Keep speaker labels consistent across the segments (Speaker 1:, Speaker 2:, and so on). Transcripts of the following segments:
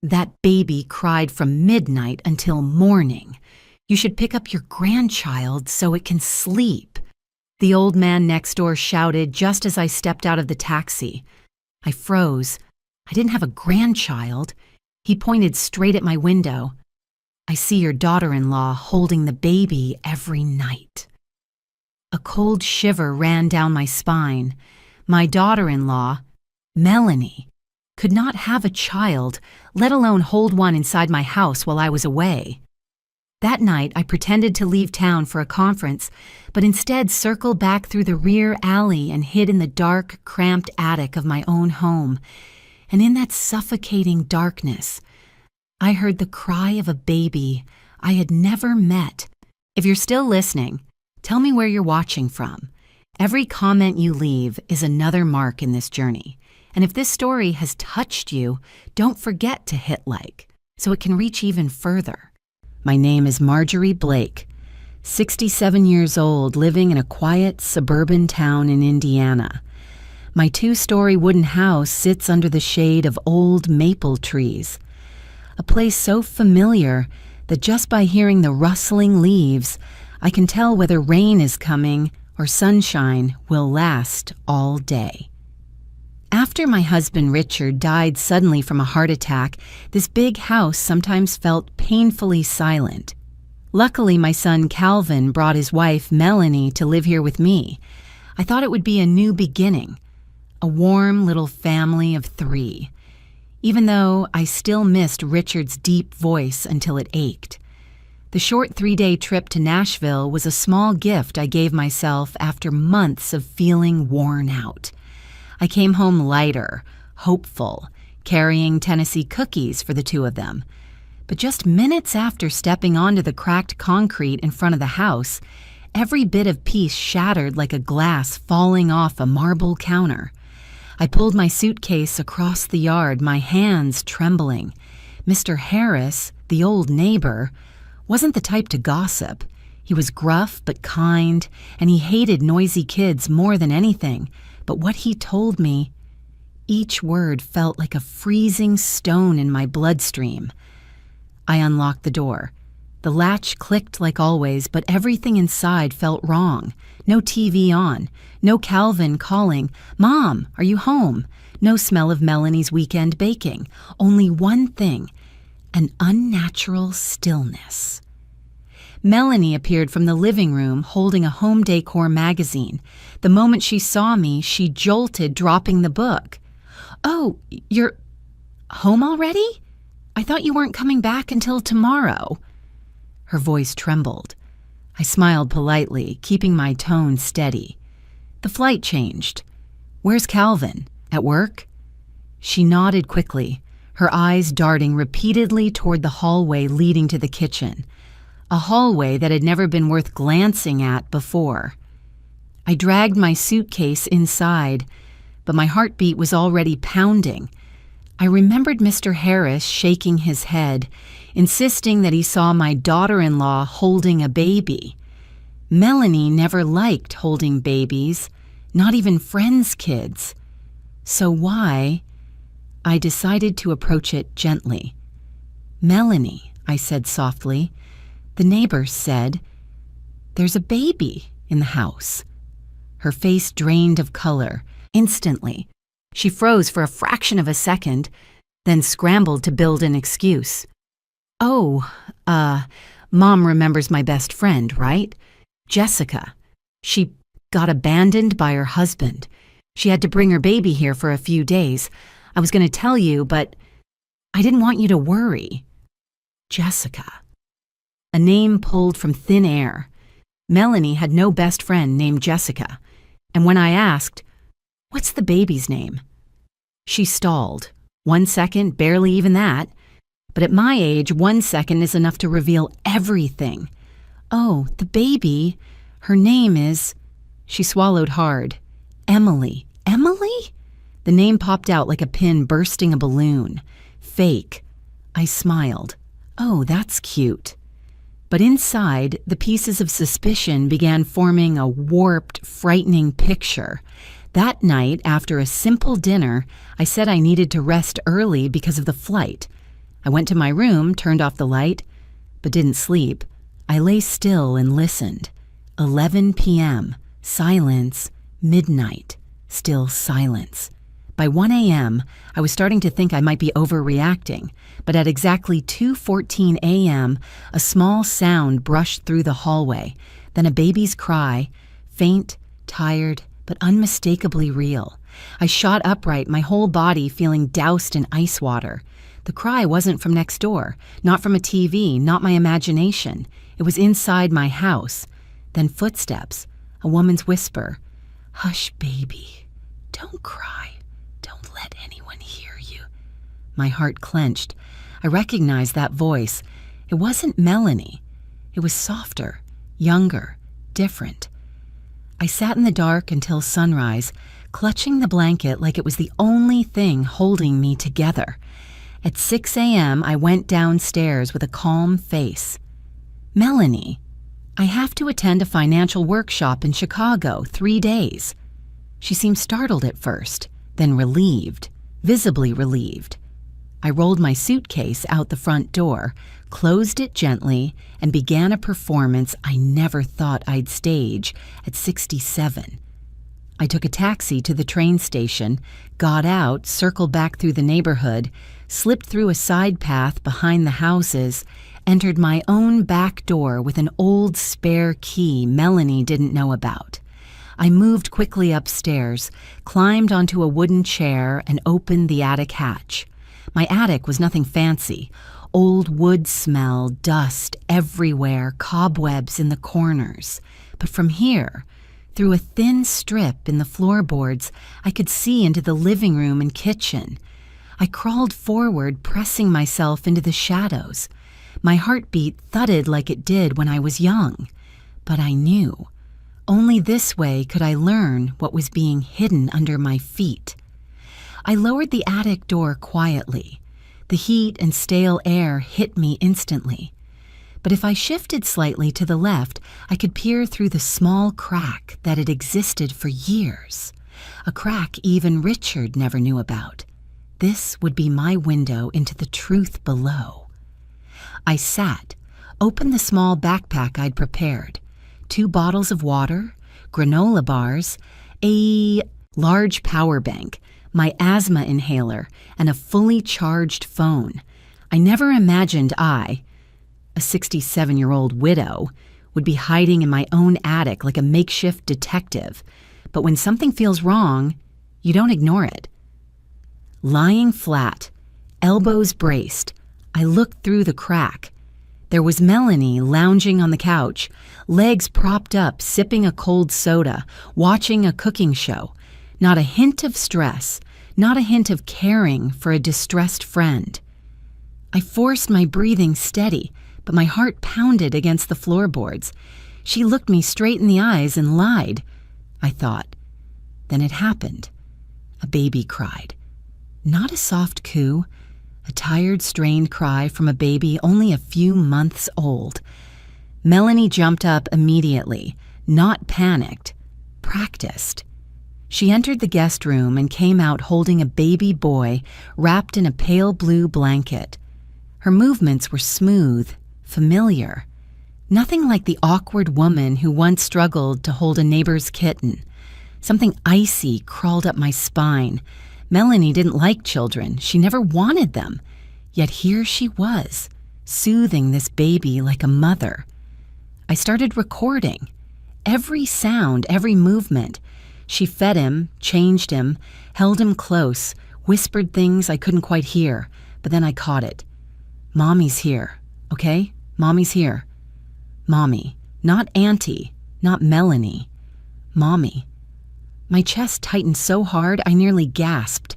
Speaker 1: That baby cried from midnight until morning. You should pick up your grandchild so it can sleep. The old man next door shouted just as I stepped out of the taxi. I froze. I didn't have a grandchild. He pointed straight at my window. I see your daughter-in-law holding the baby every night. A cold shiver ran down my spine. My daughter-in-law, Melanie, could not have a child, let alone hold one inside my house while I was away. That night, I pretended to leave town for a conference, but instead circled back through the rear alley and hid in the dark, cramped attic of my own home. And in that suffocating darkness, I heard the cry of a baby I had never met. If you're still listening, tell me where you're watching from. Every comment you leave is another mark in this journey. And if this story has touched you, don't forget to hit like, so it can reach even further. My name is Marjorie Blake, 67 years old, living in a quiet suburban town in Indiana. My 2-story wooden house sits under the shade of old maple trees, a place so familiar that just by hearing the rustling leaves, I can tell whether rain is coming or sunshine will last all day. After my husband Richard died suddenly from a heart attack, this big house sometimes felt painfully silent. Luckily, my son Calvin brought his wife Melanie to live here with me. I thought it would be a new beginning, a warm little family of 3, even though I still missed Richard's deep voice until it ached. The short 3-day trip to Nashville was a small gift I gave myself after months of feeling worn out. I came home lighter, hopeful, carrying Tennessee cookies for the 2 of them. But just minutes after stepping onto the cracked concrete in front of the house, every bit of peace shattered like a glass falling off a marble counter. I pulled my suitcase across the yard, my hands trembling. Mr. Harris, the old neighbor, wasn't the type to gossip. He was gruff but kind, and he hated noisy kids more than anything. But what he told me, each word felt like a freezing stone in my bloodstream. I unlocked the door. The latch clicked like always, but everything inside felt wrong. No TV on. No Calvin calling, "Mom, are you home?" No smell of Melanie's weekend baking. Only one thing, an unnatural stillness. Melanie appeared from the living room holding a home decor magazine. The moment she saw me, she jolted, dropping the book. "Oh, you're home already? I thought you weren't coming back until tomorrow." Her voice trembled. I smiled politely, keeping my tone steady. "The flight changed. Where's Calvin? At work?" She nodded quickly, her eyes darting repeatedly toward the hallway leading to the kitchen. A hallway that had never been worth glancing at before. I dragged my suitcase inside, but my heartbeat was already pounding. I remembered Mr. Harris shaking his head, insisting that he saw my daughter-in-law holding a baby. Melanie never liked holding babies, not even friends' kids. So why? I decided to approach it gently. "Melanie," I said softly, "the neighbors said, there's a baby in the house." Her face drained of color. Instantly, she froze for a fraction of a second, then scrambled to build an excuse. "Oh, Mom remembers my best friend, right? Jessica. She got abandoned by her husband. She had to bring her baby here for a few days. I was going to tell you, but I didn't want you to worry." Jessica. A name pulled from thin air. Melanie had no best friend named Jessica. And when I asked, "What's the baby's name?" she stalled. 1 second, barely even that. But at my age, 1 second is enough to reveal everything. "Oh, the baby, her name is..." She swallowed hard. "Emily." "Emily?" The name popped out like a pin bursting a balloon. "Fake." I smiled. "Oh, that's cute." But inside, the pieces of suspicion began forming a warped, frightening picture. That night, after a simple dinner, I said I needed to rest early because of the flight. I went to my room, turned off the light, but didn't sleep. I lay still and listened. 11 p.m., silence, midnight, still silence. By 1 a.m., I was starting to think I might be overreacting, but at exactly 2:14 a.m., a small sound brushed through the hallway, then a baby's cry, faint, tired, but unmistakably real. I shot upright, my whole body feeling doused in ice water. The cry wasn't from next door, not from a TV, not my imagination. It was inside my house. Then footsteps, a woman's whisper, "Hush, baby, don't cry. Don't let anyone hear you." My heart clenched. I recognized that voice. It wasn't Melanie. It was softer, younger, different. I sat in the dark until sunrise, clutching the blanket like it was the only thing holding me together. At 6 a.m., I went downstairs with a calm face. "Melanie, I have to attend a financial workshop in Chicago, 3 days." She seemed startled at first, then relieved, visibly relieved. I rolled my suitcase out the front door, closed it gently, and began a performance I never thought I'd stage at 67. I took a taxi to the train station, got out, circled back through the neighborhood, slipped through a side path behind the houses, entered my own back door with an old spare key Melanie didn't know about. I moved quickly upstairs, climbed onto a wooden chair, and opened the attic hatch. My attic was nothing fancy. Old wood smell, dust everywhere, cobwebs in the corners. But from here, through a thin strip in the floorboards, I could see into the living room and kitchen. I crawled forward, pressing myself into the shadows. My heartbeat thudded like it did when I was young. But I knew. Only this way could I learn what was being hidden under my feet. I lowered the attic door quietly. The heat and stale air hit me instantly. But if I shifted slightly to the left, I could peer through the small crack that had existed for years. A crack even Richard never knew about. This would be my window into the truth below. I sat, opened the small backpack I'd prepared. 2 bottles of water, granola bars, a large power bank, my asthma inhaler, and a fully charged phone. I never imagined I, a 67-year-old widow, would be hiding in my own attic like a makeshift detective. But when something feels wrong, you don't ignore it. Lying flat, elbows braced, I looked through the crack. There was Melanie lounging on the couch, legs propped up, sipping a cold soda, watching a cooking show. Not a hint of stress, not a hint of caring for a distressed friend. I forced my breathing steady, but my heart pounded against the floorboards. She looked me straight in the eyes and lied, I thought. Then it happened. A baby cried. Not a soft coo, a tired, strained cry from a baby only a few months old. Melanie jumped up immediately, not panicked, practiced. She entered the guest room and came out holding a baby boy wrapped in a pale blue blanket. Her movements were smooth, familiar. Nothing like the awkward woman who once struggled to hold a neighbor's kitten. Something icy crawled up my spine. Melanie didn't like children. She never wanted them. Yet here she was, soothing this baby like a mother. I started recording. Every sound, every movement. She fed him, changed him, held him close, whispered things I couldn't quite hear, but then I caught it. "Mommy's here, okay? Mommy's here." Mommy, not Auntie, not Melanie. Mommy. My chest tightened so hard I nearly gasped.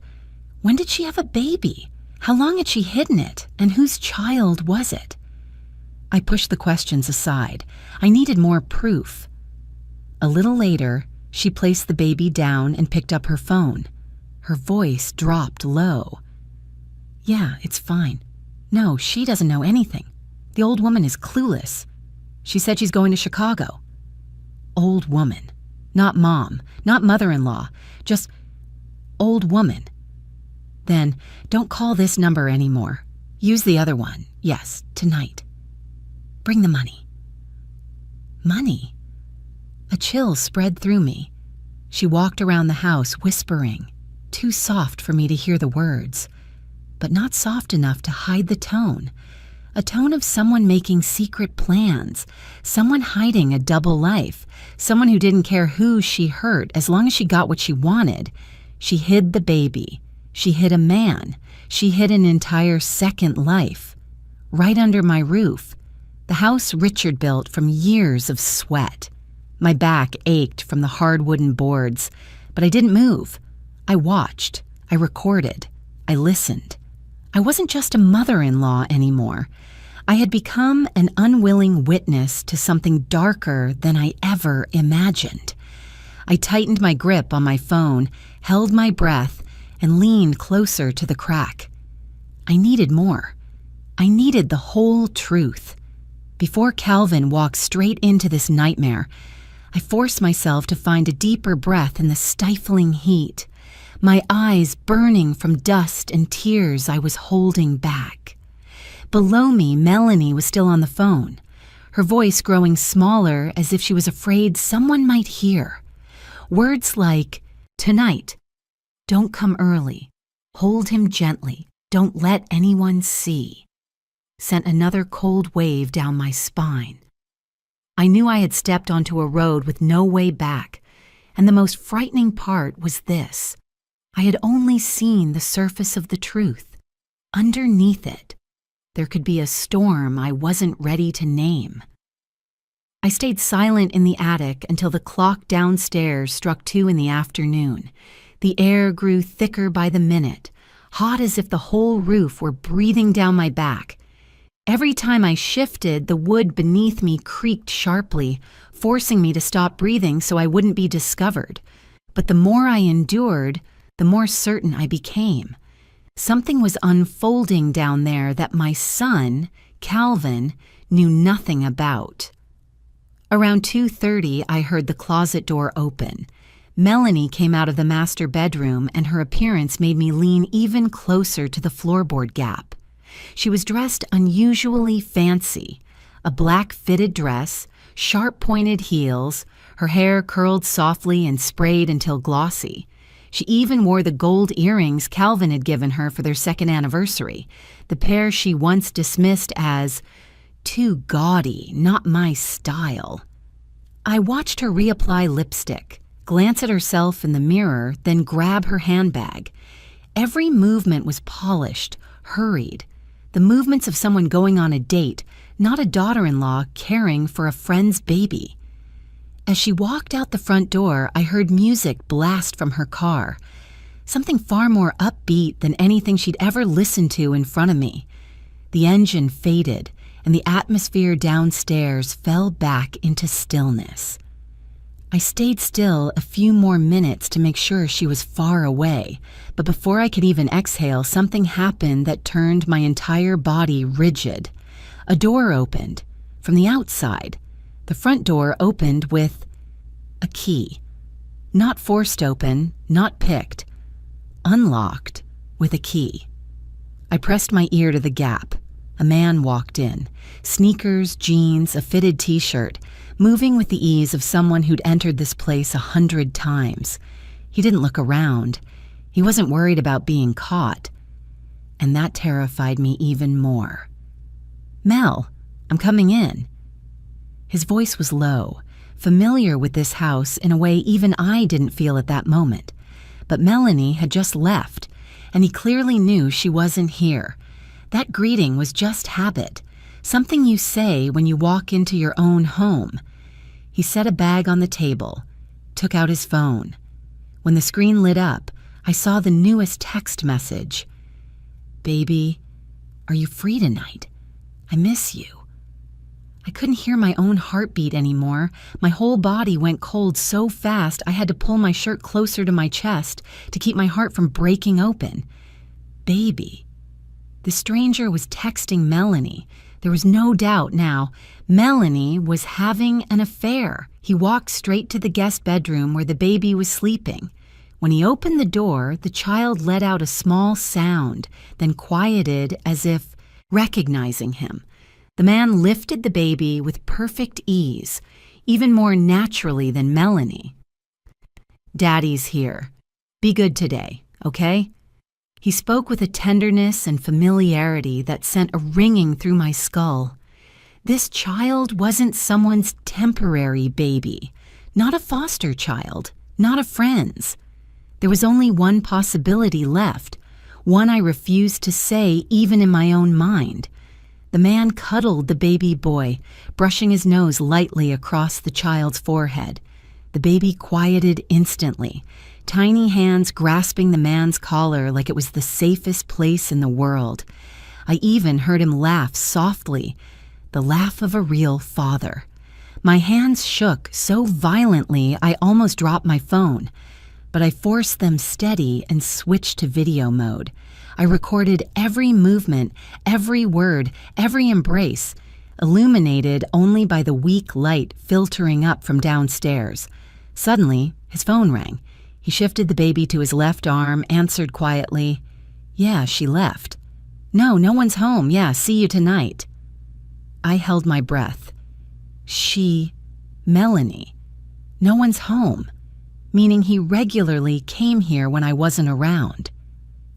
Speaker 1: When did she have a baby? How long had she hidden it? And whose child was it? I pushed the questions aside. I needed more proof. A little later, she placed the baby down and picked up her phone. Her voice dropped low. "Yeah, it's fine. No, she doesn't know anything. The old woman is clueless. She said she's going to Chicago." Old woman. Not mom, not mother-in-law, just old woman. Then, "Don't call this number anymore. Use the other one. Yes, tonight. Bring the money. Money? A chill spread through me. She walked around the house whispering, too soft for me to hear the words, but not soft enough to hide the tone. A tone of someone making secret plans, someone hiding a double life, someone who didn't care who she hurt as long as she got what she wanted. She hid the baby. She hid a man. She hid an entire second life. Right under my roof. The house Richard built from years of sweat. My back ached from the hard wooden boards, but I didn't move. I watched. I recorded. I listened. I wasn't just a mother-in-law anymore. I had become an unwilling witness to something darker than I ever imagined. I tightened my grip on my phone, held my breath, and leaned closer to the crack. I needed more. I needed the whole truth. Before Calvin walked straight into this nightmare, I forced myself to find a deeper breath in the stifling heat, my eyes burning from dust and tears I was holding back. Below me, Melanie was still on the phone, her voice growing smaller as if she was afraid someone might hear. Words like, "Tonight, don't come early, hold him gently, don't let anyone see," sent another cold wave down my spine. I knew I had stepped onto a road with no way back, and the most frightening part was this. I had only seen the surface of the truth. Underneath it, there could be a storm I wasn't ready to name. I stayed silent in the attic until the clock downstairs struck 2 in the afternoon. The air grew thicker by the minute, hot as if the whole roof were breathing down my back. Every time I shifted, the wood beneath me creaked sharply, forcing me to stop breathing so I wouldn't be discovered. But the more I endured, the more certain I became. Something was unfolding down there that my son, Calvin, knew nothing about. Around 2:30, I heard the closet door open. Melanie came out of the master bedroom, and her appearance made me lean even closer to the floorboard gap. She was dressed unusually fancy, a black fitted dress, sharp-pointed heels, her hair curled softly and sprayed until glossy. She even wore the gold earrings Calvin had given her for their second anniversary, the pair she once dismissed as too gaudy, not my style. I watched her reapply lipstick, glance at herself in the mirror, then grab her handbag. Every movement was polished, hurried, the movements of someone going on a date, not a daughter-in-law caring for a friend's baby. As she walked out the front door, I heard music blast from her car, something far more upbeat than anything she'd ever listened to in front of me. The engine faded, and the atmosphere downstairs fell back into stillness. I stayed still a few more minutes to make sure she was far away, but before I could even exhale, something happened that turned my entire body rigid. A door opened, from the outside. The front door opened with a key. Not forced open, not picked. Unlocked with a key. I pressed my ear to the gap. A man walked in. Sneakers, jeans, a fitted t-shirt, moving with the ease of someone who'd entered this place 100 times. He didn't look around. He wasn't worried about being caught. And that terrified me even more. "Mel, I'm coming in." His voice was low, familiar with this house in a way even I didn't feel at that moment. But Melanie had just left, and he clearly knew she wasn't here. That greeting was just habit, something you say when you walk into your own home. He set a bag on the table, took out his phone. When the screen lit up, I saw the newest text message. "Baby, are you free tonight? I miss you." I couldn't hear my own heartbeat anymore. My whole body went cold so fast I had to pull my shirt closer to my chest to keep my heart from breaking open. Baby. The stranger was texting Melanie. There was no doubt now. Melanie was having an affair. He walked straight to the guest bedroom where the baby was sleeping. When he opened the door, the child let out a small sound, then quieted as if Recognizing him, the man lifted the baby with perfect ease, even more naturally than Melanie. "Daddy's here. Be good today, okay?" He spoke with a tenderness and familiarity that sent a ringing through my skull. This child wasn't someone's temporary baby, not a foster child, not a friend's. There was only one possibility left, one I refused to say even in my own mind. The man cuddled the baby boy, brushing his nose lightly across the child's forehead. The baby quieted instantly, tiny hands grasping the man's collar like it was the safest place in the world. I even heard him laugh softly, the laugh of a real father. My hands shook so violently I almost dropped my phone, but I forced them steady and switched to video mode. I recorded every movement, every word, every embrace, illuminated only by the weak light filtering up from downstairs. Suddenly, his phone rang. He shifted the baby to his left arm, answered quietly, "Yeah, she left." No one's home. Yeah, see you tonight." I held my breath. Melanie. No one's home, meaning he regularly came here when I wasn't around.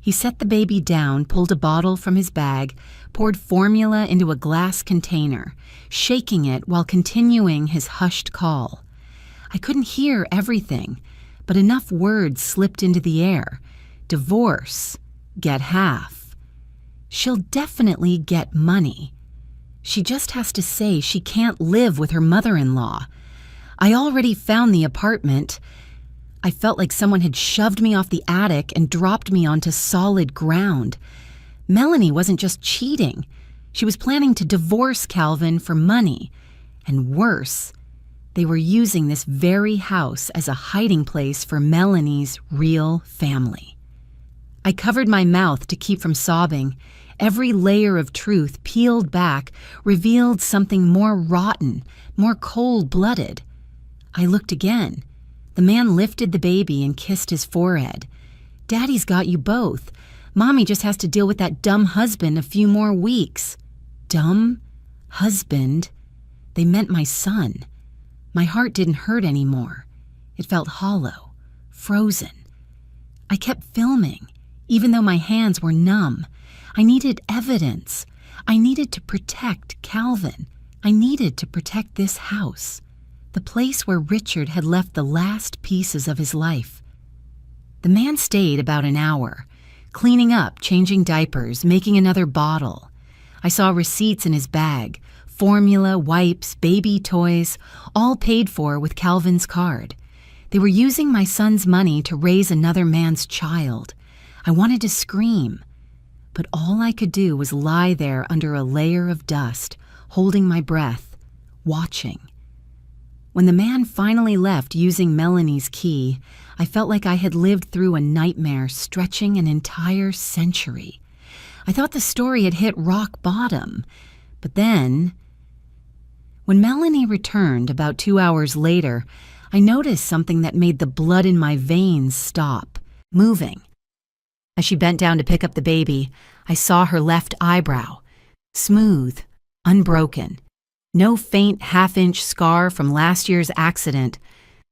Speaker 1: He set the baby down, pulled a bottle from his bag, poured formula into a glass container, shaking it while continuing his hushed call. I couldn't hear everything, but enough words slipped into the air. Divorce. Get half. She'll definitely get money. She just has to say she can't live with her mother-in-law. I already found the apartment. I felt like someone had shoved me off the attic and dropped me onto solid ground. Melanie wasn't just cheating. She was planning to divorce Calvin for money. And worse, they were using this very house as a hiding place for Melanie's real family. I covered my mouth to keep from sobbing. Every layer of truth peeled back revealed something more rotten, more cold-blooded. I looked again. The man lifted the baby and kissed his forehead. "Daddy's got you both. Mommy just has to deal with that dumb husband a few more weeks." Dumb? Husband? They meant my son. My heart didn't hurt anymore. It felt hollow, frozen. I kept filming, even though my hands were numb. I needed evidence. I needed to protect Calvin. I needed to protect this house, the place where Richard had left the last pieces of his life. The man stayed about an hour, cleaning up, changing diapers, making another bottle. I saw receipts in his bag, formula, wipes, baby toys, all paid for with Calvin's card. They were using my son's money to raise another man's child. I wanted to scream, but all I could do was lie there under a layer of dust, holding my breath, watching. When the man finally left using Melanie's key, I felt like I had lived through a nightmare stretching an entire century. I thought the story had hit rock bottom, but then, when Melanie returned about 2 hours later, I noticed something that made the blood in my veins stop, moving. As she bent down to pick up the baby, I saw her left eyebrow, smooth, unbroken. No faint half-inch scar from last year's accident.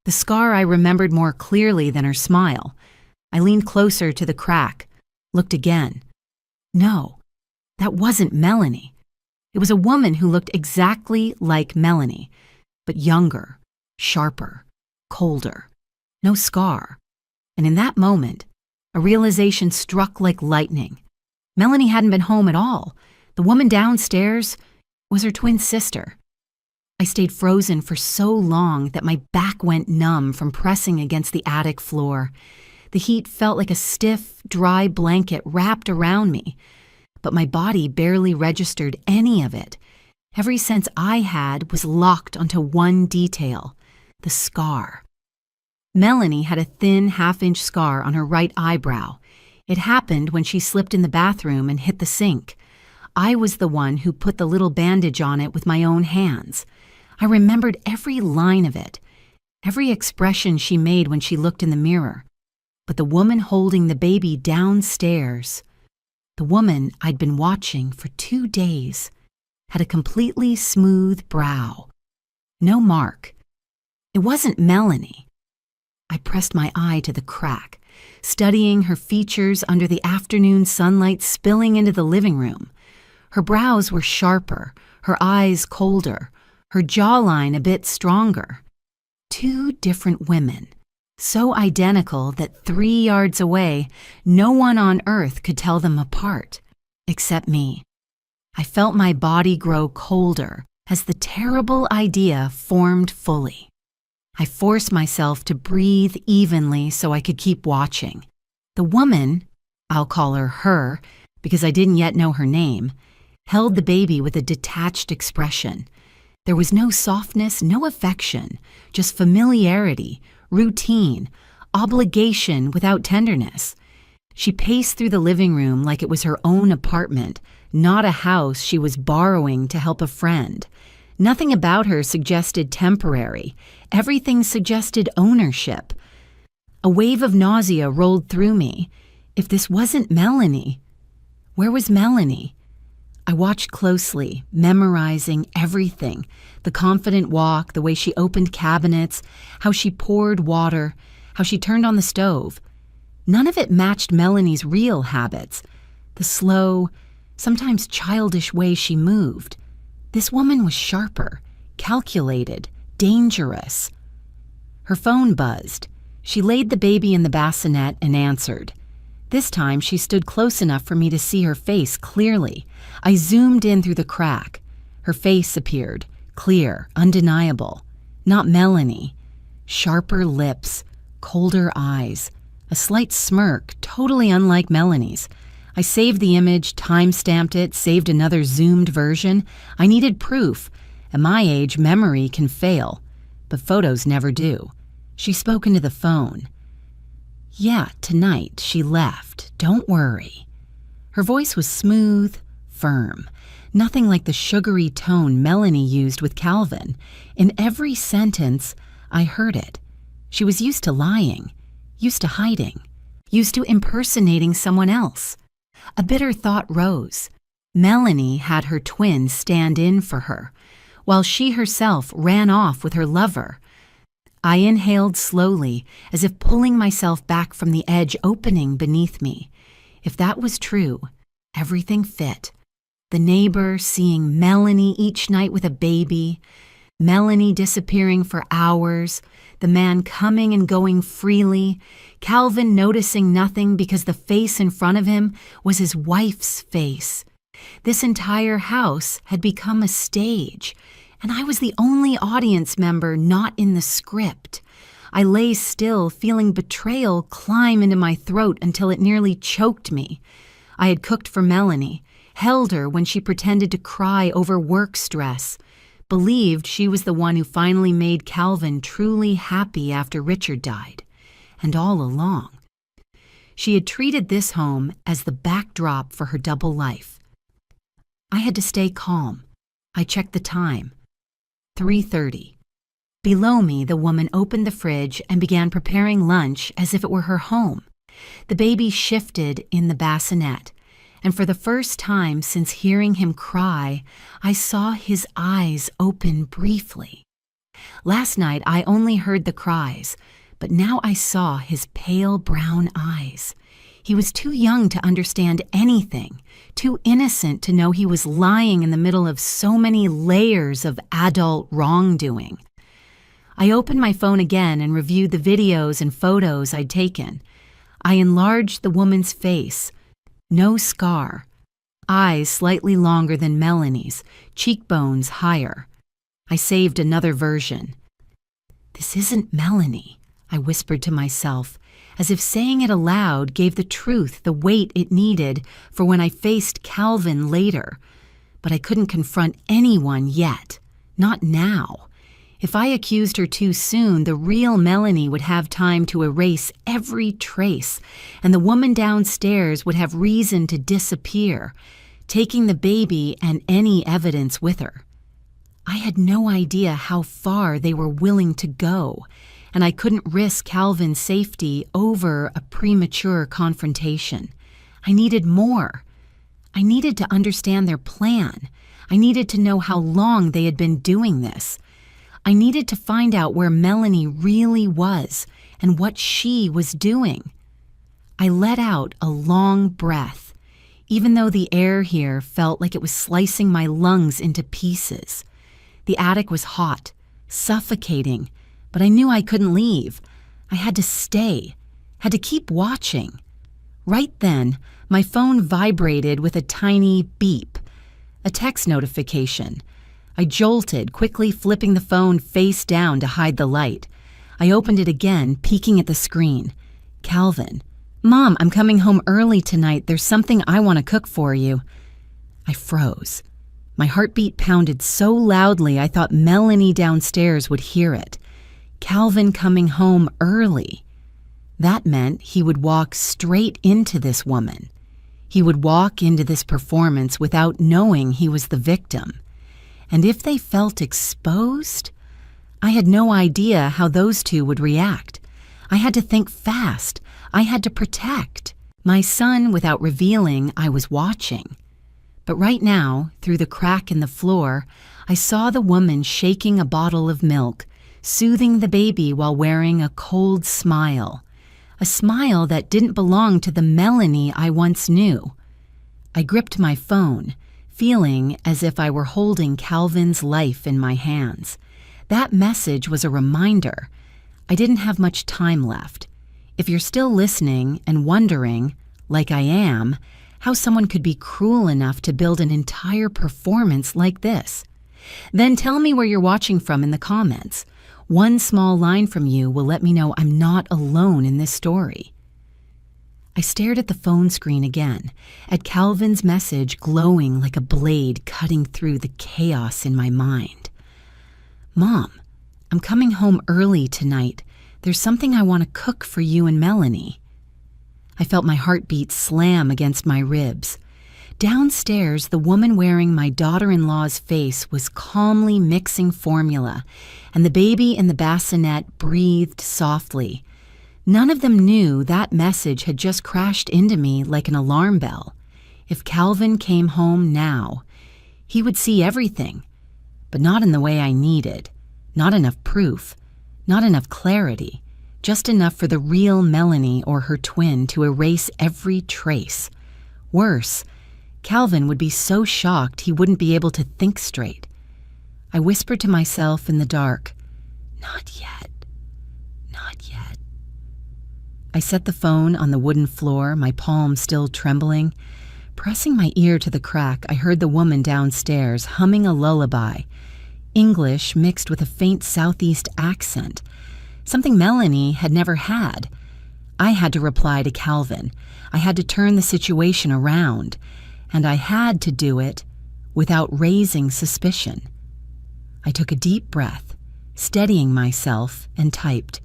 Speaker 1: The scar I remembered more clearly than her smile. I leaned closer to the crack, looked again. No, that wasn't Melanie. It was a woman who looked exactly like Melanie, but younger, sharper, colder. No scar. And in that moment, a realization struck like lightning. Melanie hadn't been home at all. The woman downstairs was her twin sister. I stayed frozen for so long that my back went numb from pressing against the attic floor. The heat felt like a stiff, dry blanket wrapped around me, but my body barely registered any of it. Every sense I had was locked onto one detail, the scar. Melanie had a thin half-inch scar on her right eyebrow. It happened when she slipped in the bathroom and hit the sink. I was the one who put the little bandage on it with my own hands. I remembered every line of it, every expression she made when she looked in the mirror. But the woman holding the baby downstairs The woman I'd been watching for 2 days had a completely smooth brow. No mark. It wasn't Melanie. I pressed my eye to the crack, studying her features under the afternoon sunlight spilling into the living room. Her brows were sharper, her eyes colder, her jawline a bit stronger. 2 different women, so identical that 3 yards away, no one on earth could tell them apart, except me. I felt my body grow colder as the terrible idea formed fully. I forced myself to breathe evenly so I could keep watching. The woman, I'll call her her because I didn't yet know her name, held the baby with a detached expression. There was no softness, no affection, just familiarity, routine, obligation without tenderness. She paced through the living room like it was her own apartment, not a house she was borrowing to help a friend. Nothing about her suggested temporary. Everything suggested ownership. A wave of nausea rolled through me. If this wasn't Melanie, where was Melanie? I watched closely, memorizing everything. The confident walk, the way she opened cabinets, how she poured water, how she turned on the stove. None of it matched Melanie's real habits. The slow, sometimes childish way she moved. This woman was sharper, calculated, dangerous. Her phone buzzed. She laid the baby in the bassinet and answered. This time she stood close enough for me to see her face clearly. I zoomed in through the crack. Her face appeared, clear, undeniable. Not Melanie. Sharper lips, colder eyes, a slight smirk, totally unlike Melanie's. I saved the image, time-stamped it, saved another zoomed version. I needed proof. At my age, memory can fail, but photos never do. She spoke into the phone. Yeah, tonight she left. Don't worry. Her voice was smooth, firm, nothing like the sugary tone Melanie used with Calvin. In every sentence, I heard it. She was used to lying, used to hiding, used to impersonating someone else. A bitter thought rose. Melanie had her twin stand in for her, while she herself ran off with her lover. I inhaled slowly, as if pulling myself back from the edge opening beneath me. If that was true, everything fit. The neighbor seeing Melanie each night with a baby, Melanie disappearing for hours, the man coming and going freely, Calvin noticing nothing because the face in front of him was his wife's face. This entire house had become a stage, and I was the only audience member not in the script. I lay still, feeling betrayal climb into my throat until it nearly choked me. I had cooked for Melanie, held her when she pretended to cry over work stress, believed she was the one who finally made Calvin truly happy after Richard died. And all along, she had treated this home as the backdrop for her double life. I had to stay calm. I checked the time. 3:30. Below me, the woman opened the fridge and began preparing lunch as if it were her home. The baby shifted in the bassinet, and for the first time since hearing him cry, I saw his eyes open briefly. Last night, I only heard the cries, but now I saw his pale brown eyes. He was too young to understand anything, too innocent to know he was lying in the middle of so many layers of adult wrongdoing. I opened my phone again and reviewed the videos and photos I'd taken. I enlarged the woman's face. No scar. Eyes slightly longer than Melanie's, cheekbones higher. I saved another version. This isn't Melanie, I whispered to myself, as if saying it aloud gave the truth the weight it needed for when I faced Calvin later. But I couldn't confront anyone yet. Not now. If I accused her too soon, the real Melanie would have time to erase every trace, and the woman downstairs would have reason to disappear, taking the baby and any evidence with her. I had no idea how far they were willing to go, and I couldn't risk Calvin's safety over a premature confrontation. I needed more. I needed to understand their plan. I needed to know how long they had been doing this. I needed to find out where Melanie really was and what she was doing. I let out a long breath, even though the air here felt like it was slicing my lungs into pieces. The attic was hot, suffocating, but I knew I couldn't leave. I had to stay, had to keep watching. Right then, my phone vibrated with a tiny beep, a text notification. I jolted, quickly flipping the phone face down to hide the light. I opened it again, peeking at the screen. Calvin. "Mom, I'm coming home early tonight. There's something I want to cook for you." I froze. My heartbeat pounded so loudly I thought Melanie downstairs would hear it. Calvin coming home early. That meant he would walk straight into this woman. He would walk into this performance without knowing he was the victim. And if they felt exposed, I had no idea how those two would react. I had to think fast. I had to protect my son without revealing I was watching. But right now, through the crack in the floor, I saw the woman shaking a bottle of milk, soothing the baby while wearing a cold smile. A smile that didn't belong to the Melanie I once knew. I gripped my phone, feeling as if I were holding Calvin's life in my hands. That message was a reminder. I didn't have much time left. If you're still listening and wondering, like I am, how someone could be cruel enough to build an entire performance like this, then tell me where you're watching from in the comments. One small line from you will let me know I'm not alone in this story. I stared at the phone screen again, at Calvin's message glowing like a blade cutting through the chaos in my mind. "Mom, I'm coming home early tonight. There's something I want to cook for you and Melanie." I felt my heartbeat slam against my ribs. Downstairs, the woman wearing my daughter-in-law's face was calmly mixing formula, and the baby in the bassinet breathed softly. None of them knew that message had just crashed into me like an alarm bell. If Calvin came home now, he would see everything, but not in the way I needed. Not enough proof, not enough clarity, just enough for the real Melanie or her twin to erase every trace. Worse, Calvin would be so shocked he wouldn't be able to think straight. I whispered to myself in the dark, "Not yet, not yet." I set the phone on the wooden floor, my palm still trembling. Pressing my ear to the crack, I heard the woman downstairs humming a lullaby, English mixed with a faint southeast accent, something Melanie had never had. I had to reply to Calvin. I had to turn the situation around, and I had to do it without raising suspicion. I took a deep breath, steadying myself, and typed,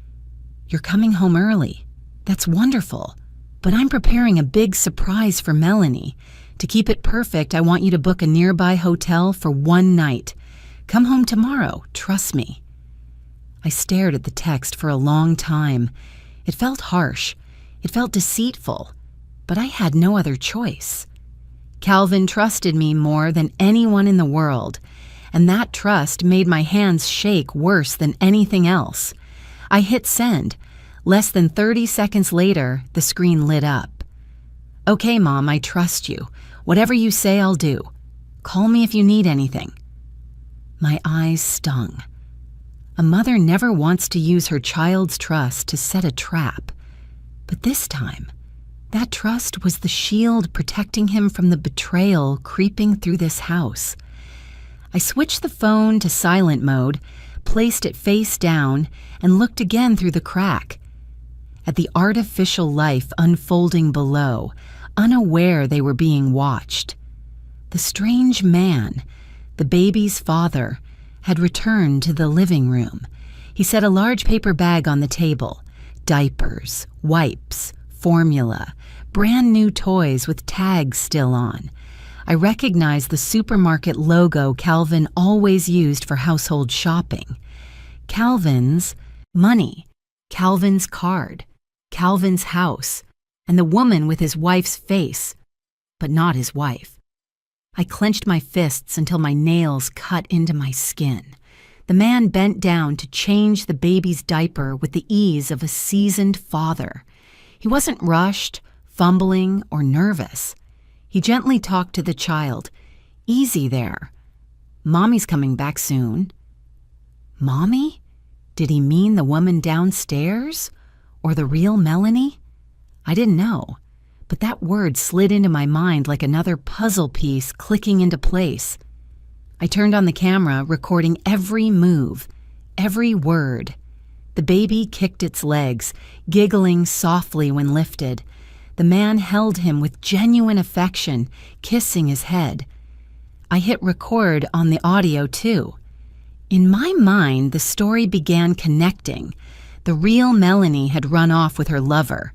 Speaker 1: "You're coming home early. That's wonderful, but I'm preparing a big surprise for Melanie. To keep it perfect, I want you to book a nearby hotel for one night. Come home tomorrow, trust me." I stared at the text for a long time. It felt harsh. It felt deceitful, but I had no other choice. Calvin trusted me more than anyone in the world, and that trust made my hands shake worse than anything else. I hit send. Less than 30 seconds later, the screen lit up. "Okay, Mom, I trust you. Whatever you say, I'll do. Call me if you need anything." My eyes stung. A mother never wants to use her child's trust to set a trap. But this time, that trust was the shield protecting him from the betrayal creeping through this house. I switched the phone to silent mode, placed it face down, and looked again through the crack. At the artificial life unfolding below, unaware they were being watched. The strange man, the baby's father, had returned to the living room. He set a large paper bag on the table. Diapers, wipes, formula, brand new toys with tags still on. I recognized the supermarket logo Calvin always used for household shopping. Calvin's money, Calvin's card, Calvin's house, and the woman with his wife's face, but not his wife. I clenched my fists until my nails cut into my skin. The man bent down to change the baby's diaper with the ease of a seasoned father. He wasn't rushed, fumbling, or nervous. He gently talked to the child. "Easy there. Mommy's coming back soon." Mommy? Did he mean the woman downstairs? Or the real Melanie? I didn't know, but that word slid into my mind like another puzzle piece clicking into place. I turned on the camera, recording every move, every word. The baby kicked its legs, giggling softly when lifted. The man held him with genuine affection, kissing his head. I hit record on the audio too. In my mind, the story began connecting. The real Melanie had run off with her lover,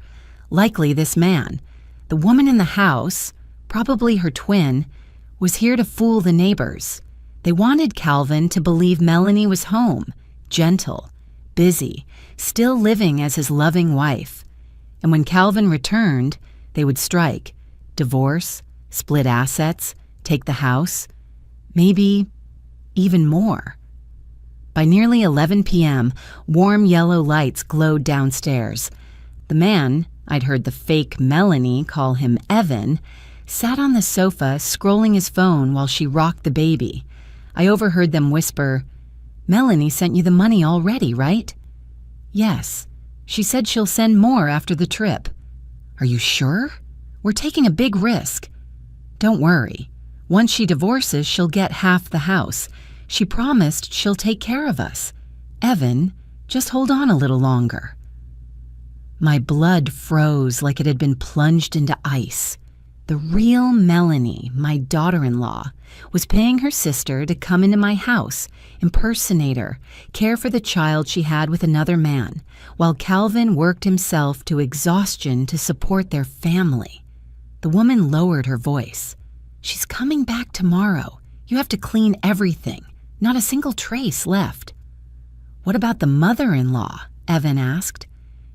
Speaker 1: likely this man. The woman in the house, probably her twin, was here to fool the neighbors. They wanted Calvin to believe Melanie was home, gentle, busy, still living as his loving wife. And when Calvin returned, they would strike, divorce, split assets, take the house, maybe even more. By nearly 11 p.m., warm yellow lights glowed downstairs. The man, I'd heard the fake Melanie call him Evan, sat on the sofa scrolling his phone while she rocked the baby. I overheard them whisper, "Melanie sent you the money already, right?" "Yes. She said she'll send more after the trip." "Are you sure? We're taking a big risk." "Don't worry. Once she divorces, she'll get half the house. She promised she'll take care of us. Evan, just hold on a little longer." My blood froze like it had been plunged into ice. The real Melanie, my daughter-in-law, was paying her sister to come into my house, impersonate her, care for the child she had with another man, while Calvin worked himself to exhaustion to support their family. The woman lowered her voice. "She's coming back tomorrow. You have to clean everything. Not a single trace left." "What about the mother-in-law?" Evan asked.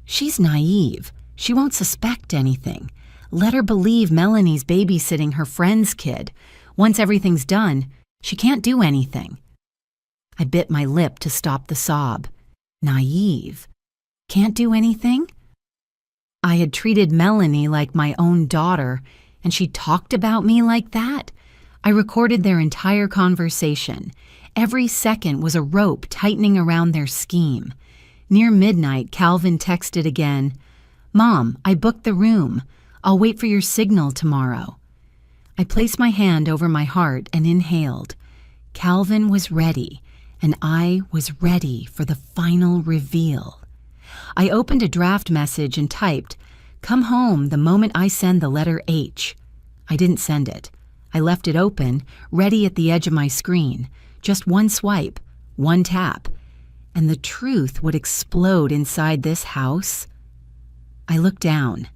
Speaker 1: "She's naive. She won't suspect anything. Let her believe Melanie's babysitting her friend's kid. Once everything's done, she can't do anything." I bit my lip to stop the sob. Naive. Can't do anything? I had treated Melanie like my own daughter, and she talked about me like that? I recorded their entire conversation. Every second was a rope tightening around their scheme. Near midnight, Calvin texted again, "Mom, I booked the room. I'll wait for your signal tomorrow." I placed my hand over my heart and inhaled. Calvin was ready, and I was ready for the final reveal. I opened a draft message and typed, "Come home the moment I send the letter H." I didn't send it. I left it open, ready at the edge of my screen. Just one swipe, one tap, and the truth would explode inside this house. I looked down.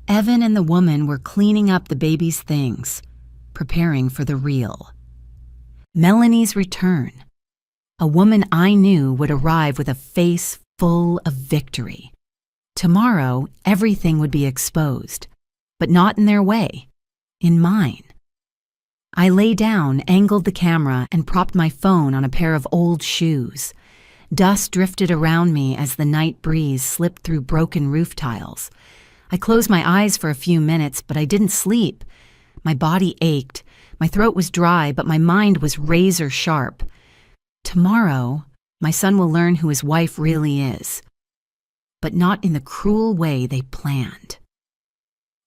Speaker 1: Evan and the woman were cleaning up the baby's things, preparing for the real. Melanie's return. A woman I knew would arrive with a face full of victory. Tomorrow, everything would be exposed, but not in their way, in mine. I lay down, angled the camera, and propped my phone on a pair of old shoes. Dust drifted around me as the night breeze slipped through broken roof tiles. I closed my eyes for a few minutes, but I didn't sleep. My body ached. My throat was dry, but my mind was razor sharp. Tomorrow, my son will learn who his wife really is, but not in the cruel way they planned.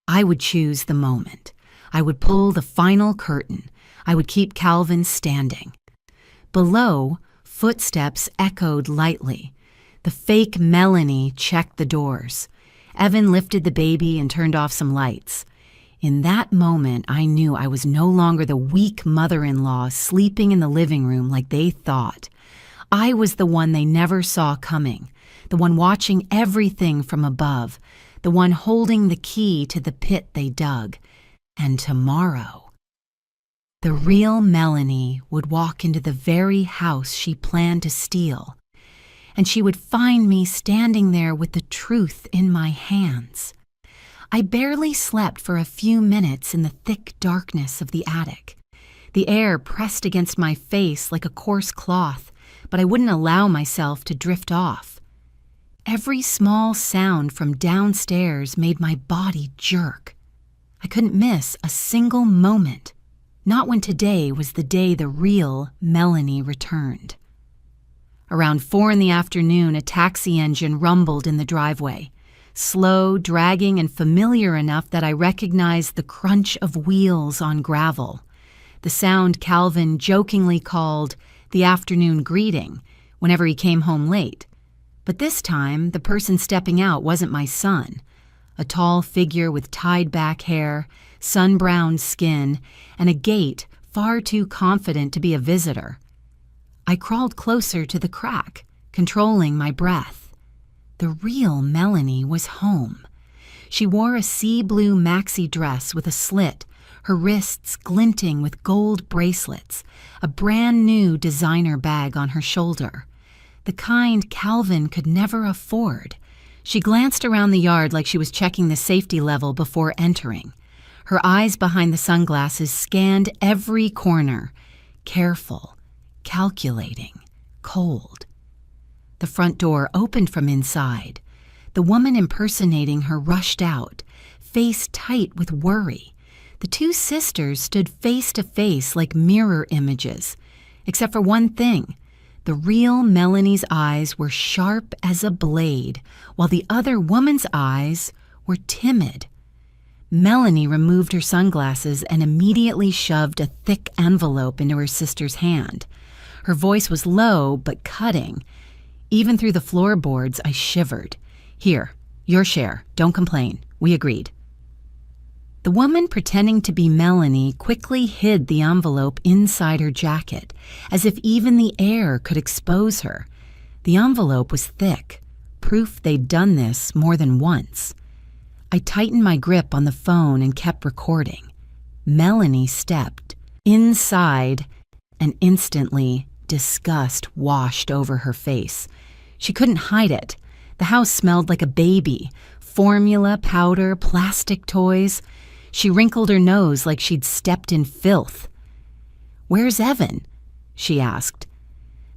Speaker 1: I would choose the moment. I would pull the final curtain. I would keep Calvin standing. Below, footsteps echoed lightly. The fake Melanie checked the doors. Evan lifted the baby and turned off some lights. In that moment, I knew I was no longer the weak mother-in-law sleeping in the living room like they thought. I was the one they never saw coming, the one watching everything from above, the one holding the key to the pit they dug. And tomorrow, the real Melanie would walk into the very house she planned to steal, and she would find me standing there with the truth in my hands. I barely slept for a few minutes in the thick darkness of the attic. The air pressed against my face like a coarse cloth, but I wouldn't allow myself to drift off. Every small sound from downstairs made my body jerk. I couldn't miss a single moment, not when today was the day the real Melanie returned. Around 4 in the afternoon, a taxi engine rumbled in the driveway, slow, dragging, and familiar enough that I recognized the crunch of wheels on gravel, the sound Calvin jokingly called the afternoon greeting whenever he came home late. But this time, the person stepping out wasn't my son, a tall figure with tied-back hair, sun-browned skin, and a gait far too confident to be a visitor. I crawled closer to the crack, controlling my breath. The real Melanie was home. She wore a sea-blue maxi dress with a slit, her wrists glinting with gold bracelets, a brand-new designer bag on her shoulder, the kind Calvin could never afford. She glanced around the yard like she was checking the safety level before entering. Her eyes behind the sunglasses scanned every corner, careful, calculating, cold. The front door opened from inside. The woman impersonating her rushed out, face tight with worry. The two sisters stood face to face like mirror images, except for one thing. The real Melanie's eyes were sharp as a blade, while the other woman's eyes were timid. Melanie removed her sunglasses and immediately shoved a thick envelope into her sister's hand. Her voice was low but cutting. Even through the floorboards, I shivered. "Here, your share. Don't complain. We agreed." The woman pretending to be Melanie quickly hid the envelope inside her jacket, as if even the air could expose her. The envelope was thick, proof they'd done this more than once. I tightened my grip on the phone and kept recording. Melanie stepped inside, and instantly disgust washed over her face. She couldn't hide it. The house smelled like a baby, formula, powder, plastic toys. She wrinkled her nose like she'd stepped in filth. "Where's Evan?" she asked.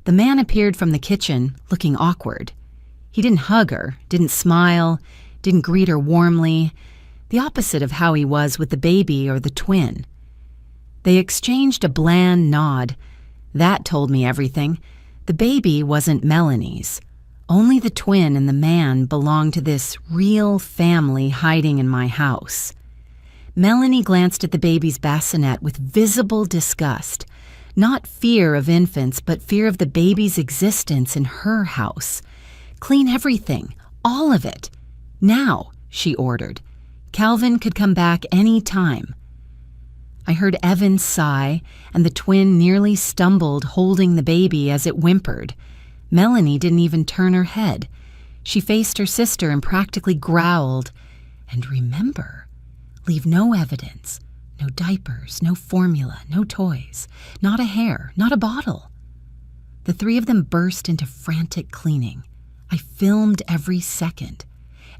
Speaker 1: The man appeared from the kitchen, looking awkward. He didn't hug her, didn't smile, didn't greet her warmly, the opposite of how he was with the baby or the twin. They exchanged a bland nod. That told me everything. The baby wasn't Melanie's. Only the twin and the man belonged to this real family hiding in my house. Melanie glanced at the baby's bassinet with visible disgust. Not fear of infants, but fear of the baby's existence in her house. "Clean everything, all of it. Now," she ordered. "Calvin could come back any time." I heard Evan sigh, and the twin nearly stumbled holding the baby as it whimpered. Melanie didn't even turn her head. She faced her sister and practically growled, "And remember, leave no evidence, no diapers, no formula, no toys, not a hair, not a bottle." The three of them burst into frantic cleaning. I filmed every second.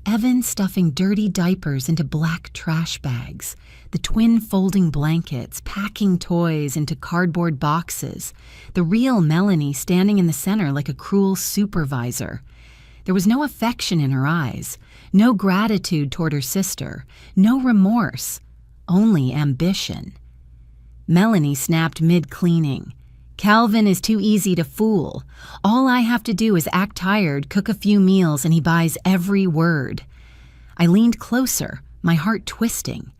Speaker 1: Evan stuffing dirty diapers into black trash bags, the twin folding blankets, packing toys into cardboard boxes, the real Melanie standing in the center like a cruel supervisor. There was no affection in her eyes, no gratitude toward her sister, no remorse, only ambition. Melanie snapped mid-cleaning. "Calvin is too easy to fool. All I have to do is act tired, cook a few meals, and he buys every word." I leaned closer, my heart twisting.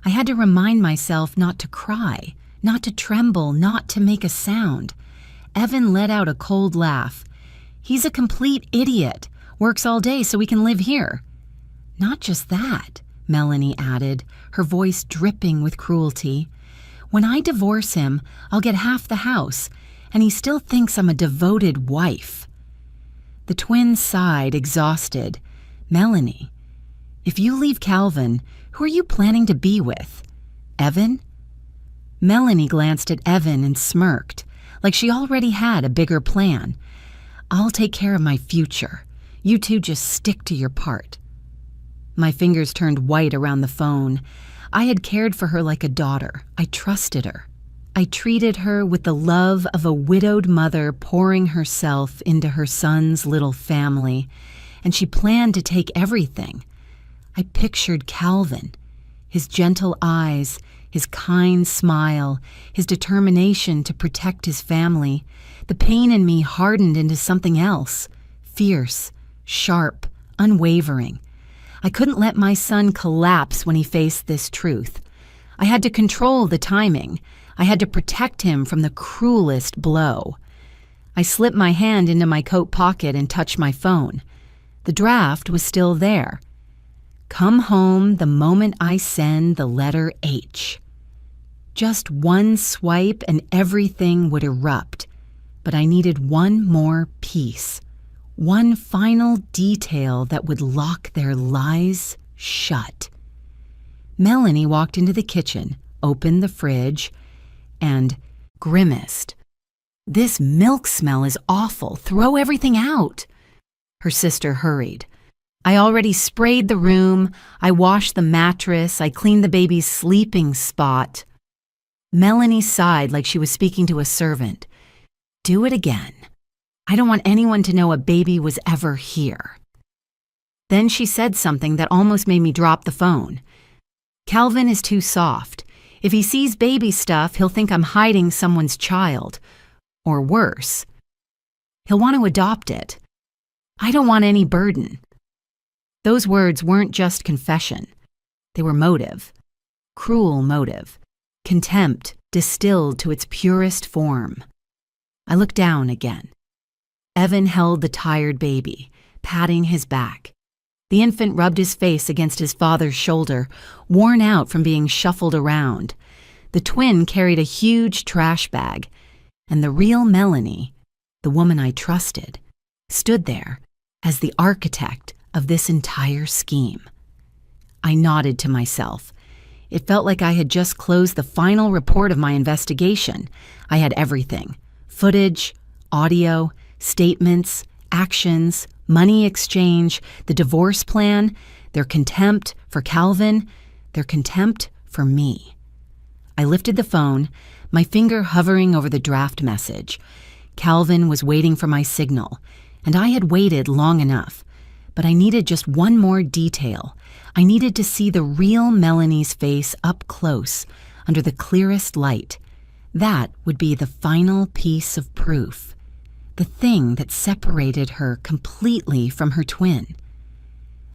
Speaker 1: I had to remind myself not to cry, not to tremble, not to make a sound. Evan let out a cold laugh. "He's a complete idiot. Works all day so we can live here." "Not just that," Melanie added, her voice dripping with cruelty. "When I divorce him, I'll get half the house, and he still thinks I'm a devoted wife." The twins sighed, exhausted. "Melanie, if you leave Calvin, who are you planning to be with? Evan?" Melanie glanced at Evan and smirked, like she already had a bigger plan. "I'll take care of my future. You two just stick to your part." My fingers turned white around the phone. I had cared for her like a daughter. I trusted her. I treated her with the love of a widowed mother pouring herself into her son's little family, and she planned to take everything. I pictured Calvin, his gentle eyes, his kind smile, his determination to protect his family. The pain in me hardened into something else, fierce, sharp, unwavering. I couldn't let my son collapse when he faced this truth. I had to control the timing. I had to protect him from the cruelest blow. I slipped my hand into my coat pocket and touched my phone. The draft was still there. Come home the moment I send the letter H. Just one swipe and everything would erupt. But I needed one more piece. One final detail that would lock their lies shut. Melanie walked into the kitchen, opened the fridge, and grimaced. "This milk smell is awful. Throw everything out." Her sister hurried. I already sprayed the room. I washed the mattress. I cleaned the baby's sleeping spot. Melanie sighed like she was speaking to a servant. "Do it again. I don't want anyone to know a baby was ever here." Then she said something that almost made me drop the phone. "Calvin is too soft. If he sees baby stuff, he'll think I'm hiding someone's child. Or worse, he'll want to adopt it. I don't want any burden." Those words weren't just confession. They were motive. Cruel motive. Contempt distilled to its purest form. I looked down again. Evan held the tired baby, patting his back. The infant rubbed his face against his father's shoulder, worn out from being shuffled around. The twin carried a huge trash bag, and the real Melanie, the woman I trusted, stood there as the architect of this entire scheme. I nodded to myself. It felt like I had just closed the final report of my investigation. I had everything: footage, audio, statements, actions, money exchange, the divorce plan, their contempt for Calvin, their contempt for me. I lifted the phone, my finger hovering over the draft message. Calvin was waiting for my signal, and I had waited long enough. But I needed just one more detail. I needed to see the real Melanie's face up close, under the clearest light. That would be the final piece of proof. The thing that separated her completely from her twin.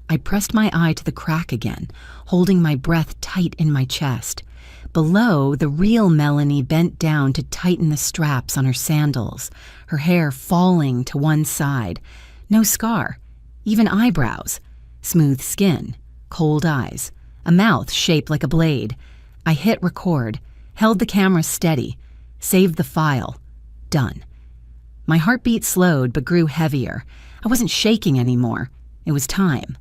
Speaker 1: I pressed my eye to the crack again, holding my breath tight in my chest. Below, the real Melanie bent down to tighten the straps on her sandals, her hair falling to one side. No scar, even eyebrows, smooth skin, cold eyes, a mouth shaped like a blade. I hit record, held the camera steady, saved the file. Done. My heartbeat slowed but grew heavier. I wasn't shaking anymore. It was time.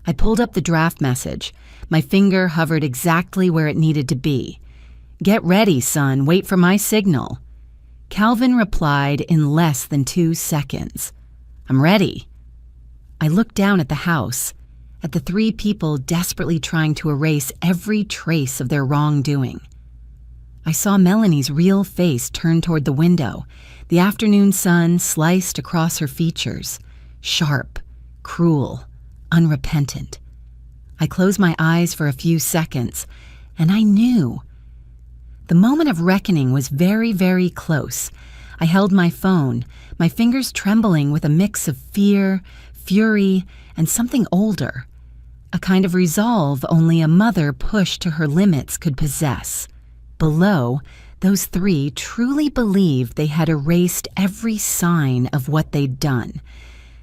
Speaker 1: I pulled up the draft message. My finger hovered exactly where it needed to be. "Get ready, son. Wait for my signal." Calvin replied in less than 2 seconds. "I'm ready." I looked down at the house, at the 3 people desperately trying to erase every trace of their wrongdoing. I saw Melanie's real face turned toward the window, the afternoon sun sliced across her features, sharp, cruel, unrepentant. I closed my eyes for a few seconds, and I knew. The moment of reckoning was very, very close. I held my phone, my fingers trembling with a mix of fear, fury, and something older, a kind of resolve only a mother pushed to her limits could possess. Below, those 3 truly believed they had erased every sign of what they'd done.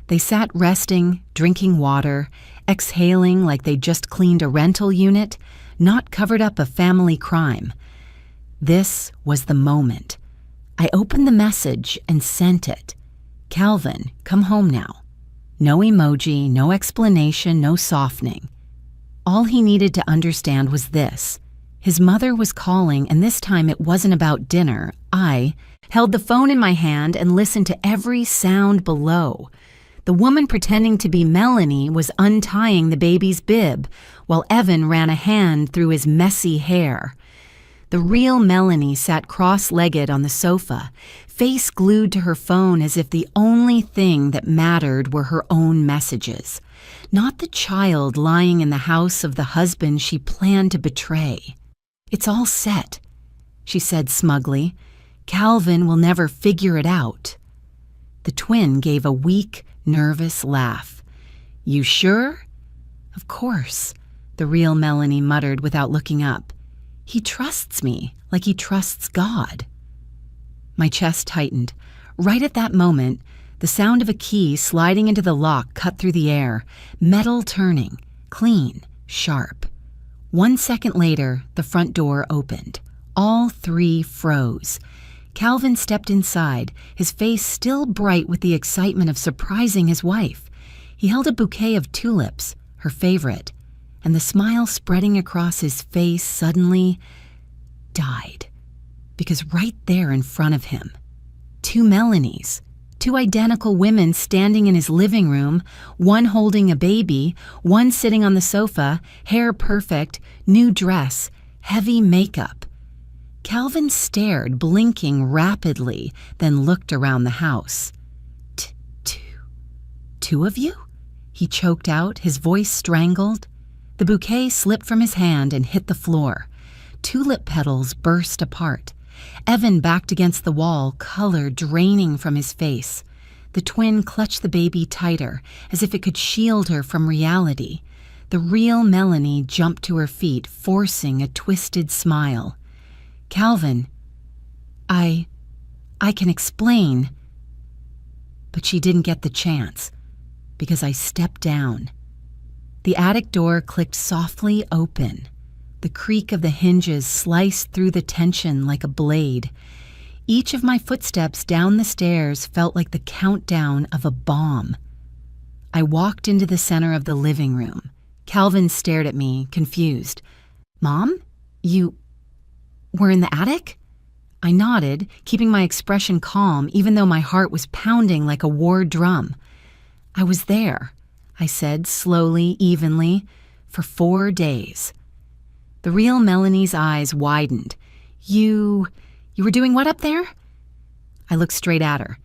Speaker 1: They sat resting, drinking water, exhaling like they'd just cleaned a rental unit, not covered up a family crime. This was the moment. I opened the message and sent it. "Calvin, come home now." No emoji, no explanation, no softening. All he needed to understand was this. His mother was calling, and this time it wasn't about dinner. I held the phone in my hand and listened to every sound below. The woman pretending to be Melanie was untying the baby's bib, while Evan ran a hand through his messy hair. The real Melanie sat cross-legged on the sofa, face glued to her phone as if the only thing that mattered were her own messages, not the child lying in the house of the husband she planned to betray. "It's all set," she said smugly. "Calvin will never figure it out." The twin gave a weak, nervous laugh. "You sure?" "Of course," the real Melanie muttered without looking up. "He trusts me like he trusts God." My chest tightened. Right at that moment, the sound of a key sliding into the lock cut through the air, metal turning, clean, sharp. 1 second later, the front door opened. All three froze. Calvin stepped inside, his face still bright with the excitement of surprising his wife. He held a bouquet of tulips, her favorite, and the smile spreading across his face suddenly died. Because right there in front of him, 2 Melanies, 2 identical women standing in his living room, one holding a baby, one sitting on the sofa, hair perfect, new dress, heavy makeup. Calvin stared, blinking rapidly, then looked around the house. Two of you?" he choked out, his voice strangled. The bouquet slipped from his hand and hit the floor. Tulip petals burst apart. Evan backed against the wall, color draining from his face. The twin clutched the baby tighter, as if it could shield her from reality. The real Melanie jumped to her feet, forcing a twisted smile. "Calvin, I can explain." But she didn't get the chance, because I stepped down. The attic door clicked softly open. The creak of the hinges sliced through the tension like a blade. Each of my footsteps down the stairs felt like the countdown of a bomb. I walked into the center of the living room. Calvin stared at me, confused. "Mom, you were in the attic?" I nodded, keeping my expression calm even though my heart was pounding like a war drum. "I was there," I said slowly, evenly, "for 4 days." The real Melanie's eyes widened. You were doing what up there?" I looked straight at her,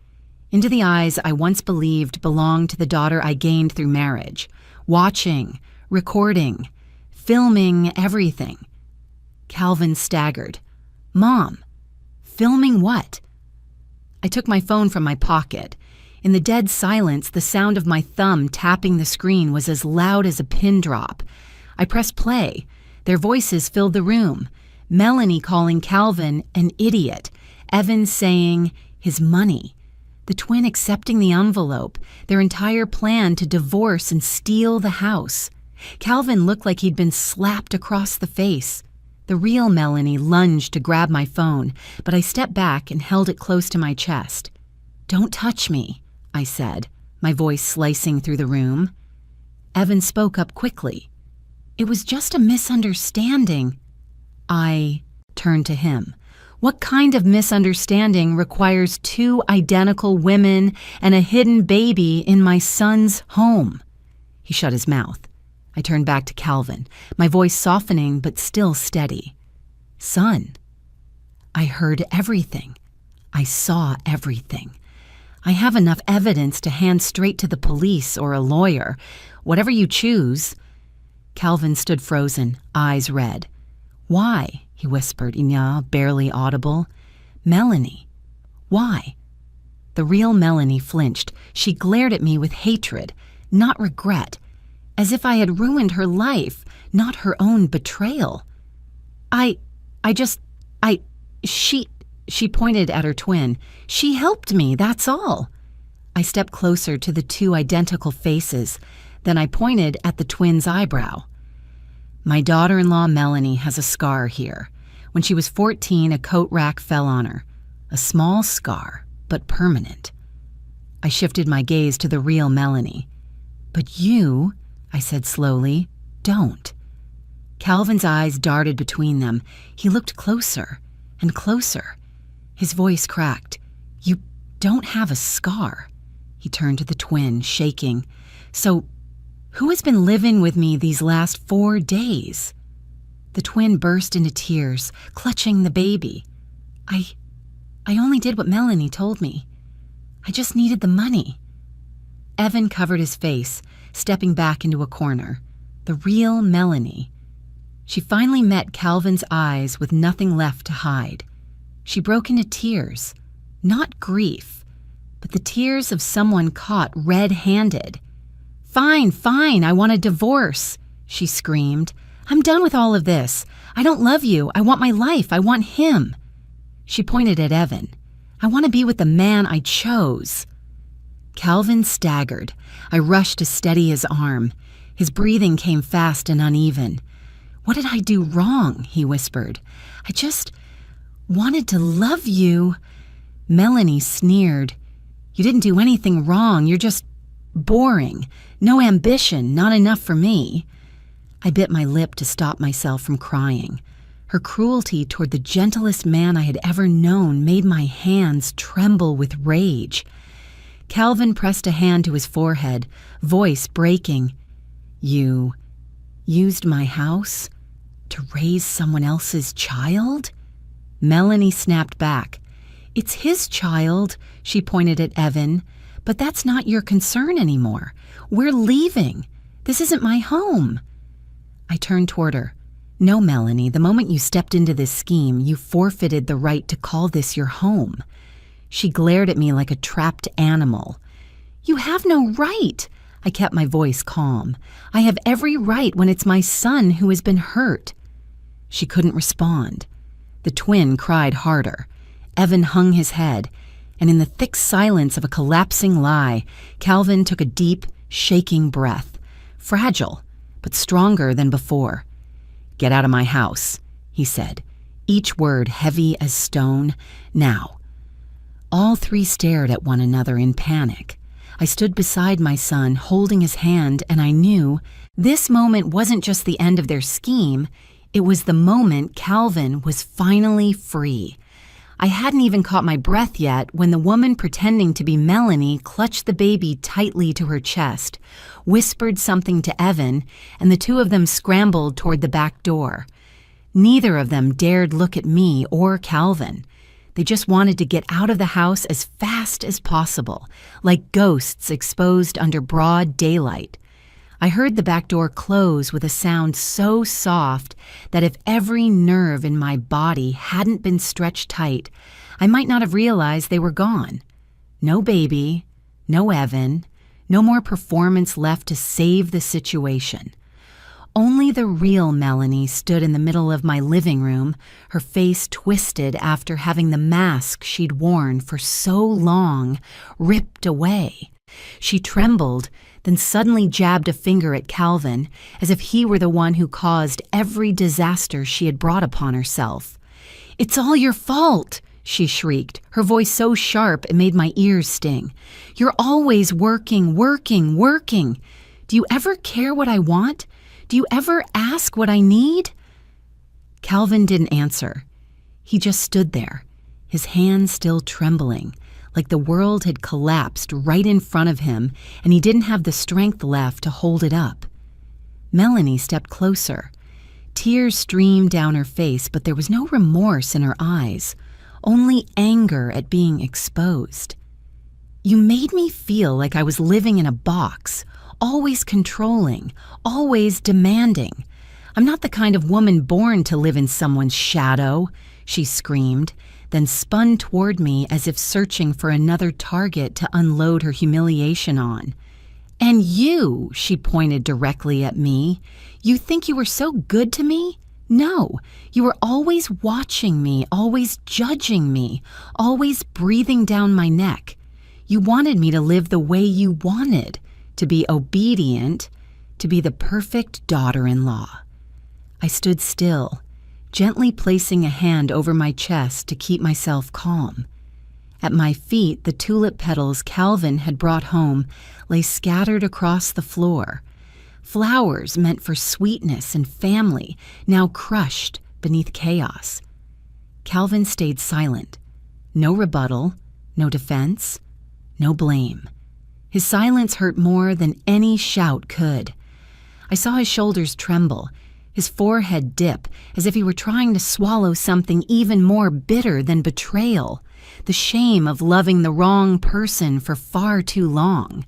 Speaker 1: into the eyes I once believed belonged to the daughter I gained through marriage, watching, recording, filming everything. Calvin staggered. "Mom, filming what?" I took my phone from my pocket. In the dead silence, the sound of my thumb tapping the screen was as loud as a pin drop. I pressed play. Their voices filled the room. Melanie calling Calvin an idiot. Evan saying his money. The twin accepting the envelope. Their entire plan to divorce and steal the house. Calvin looked like he'd been slapped across the face. The real Melanie lunged to grab my phone, but I stepped back and held it close to my chest. "Don't touch me," I said, my voice slicing through the room. Evan spoke up quickly. "It was just a misunderstanding." I turned to him. What kind of misunderstanding requires 2 identical women and a hidden baby in my son's home? He shut his mouth. I turned back to Calvin, my voice softening but still steady. "Son, I heard everything. I saw everything. I have enough evidence to hand straight to the police or a lawyer, whatever you choose." Calvin stood frozen, eyes red. "Why?" he whispered, barely audible. "Melanie, why?" The real Melanie flinched. She glared at me with hatred, not regret, as if I had ruined her life, not her own betrayal. She pointed at her twin. "She helped me, that's all." I stepped closer to the 2 identical faces. Then I pointed at the twin's eyebrow. "My daughter-in-law Melanie has a scar here. When she was 14, a coat rack fell on her. A small scar, but permanent." I shifted my gaze to the real Melanie. "But you," I said slowly, "don't." Calvin's eyes darted between them. He looked closer and closer. His voice cracked. "You don't have a scar." He turned to the twin, shaking. "So, who has been living with me these last 4 days?" The twin burst into tears, clutching the baby. I only did what Melanie told me. I just needed the money. Evan covered his face, stepping back into a corner. The real Melanie. She finally met Calvin's eyes with nothing left to hide. She broke into tears, not grief, but the tears of someone caught red-handed. Fine, I want a divorce, she screamed. I'm done with all of this. I don't love you. I want my life. I want him. She pointed at Evan. I want to be with the man I chose. Calvin staggered. I rushed to steady his arm. His breathing came fast and uneven. What did I do wrong? He whispered. I just wanted to love you. Melanie sneered. You didn't do anything wrong. You're just boring. No ambition. Not enough for me. I bit my lip to stop myself from crying. Her cruelty toward the gentlest man I had ever known made my hands tremble with rage. Calvin pressed a hand to his forehead, voice breaking. You used my house to raise someone else's child? Melanie snapped back. It's his child, she pointed at Evan, but that's not your concern anymore. We're leaving. This isn't my home. I turned toward her. No, Melanie, the moment you stepped into this scheme, you forfeited the right to call this your home. She glared at me like a trapped animal. You have no right. I kept my voice calm. I have every right when it's my son who has been hurt. She couldn't respond. The twin cried harder. Evan hung his head, and in the thick silence of a collapsing lie, Calvin took a deep, shaking breath. Fragile, but stronger than before. Get out of my house, he said, each word heavy as stone. Now. All three stared at one another in panic. I stood beside my son, holding his hand, and I knew this moment wasn't just the end of their scheme. It was the moment Calvin was finally free. I hadn't even caught my breath yet when the woman pretending to be Melanie clutched the baby tightly to her chest, whispered something to Evan, and the two of them scrambled toward the back door. Neither of them dared look at me or Calvin. They just wanted to get out of the house as fast as possible, like ghosts exposed under broad daylight. I heard the back door close with a sound so soft that if every nerve in my body hadn't been stretched tight, I might not have realized they were gone. No baby, no Evan, no more performance left to save the situation. Only the real Melanie stood in the middle of my living room, her face twisted after having the mask she'd worn for so long ripped away. She trembled, then suddenly jabbed a finger at Calvin, as if he were the one who caused every disaster she had brought upon herself. "It's all your fault!" she shrieked, her voice so sharp it made my ears sting. "You're always working. Do you ever care what I want? Do you ever ask what I need?" Calvin didn't answer. He just stood there, his hands still trembling, like the world had collapsed right in front of him and he didn't have the strength left to hold it up. Melanie stepped closer. Tears streamed down her face, but there was no remorse in her eyes, only anger at being exposed. "You made me feel like I was living in a box, always controlling, always demanding. I'm not the kind of woman born to live in someone's shadow," she screamed, then spun toward me as if searching for another target to unload her humiliation on. "And you," she pointed directly at me, "you think you were so good to me? No, you were always watching me, always judging me, always breathing down my neck. You wanted me to live the way you wanted, to be obedient, to be the perfect daughter-in-law." I stood still, gently placing a hand over my chest to keep myself calm. At my feet, the tulip petals Calvin had brought home lay scattered across the floor. Flowers meant for sweetness and family, now crushed beneath chaos. Calvin stayed silent. No rebuttal, no defense, no blame. His silence hurt more than any shout could. I saw his shoulders tremble, his forehead dip as if he were trying to swallow something even more bitter than betrayal, the shame of loving the wrong person for far too long.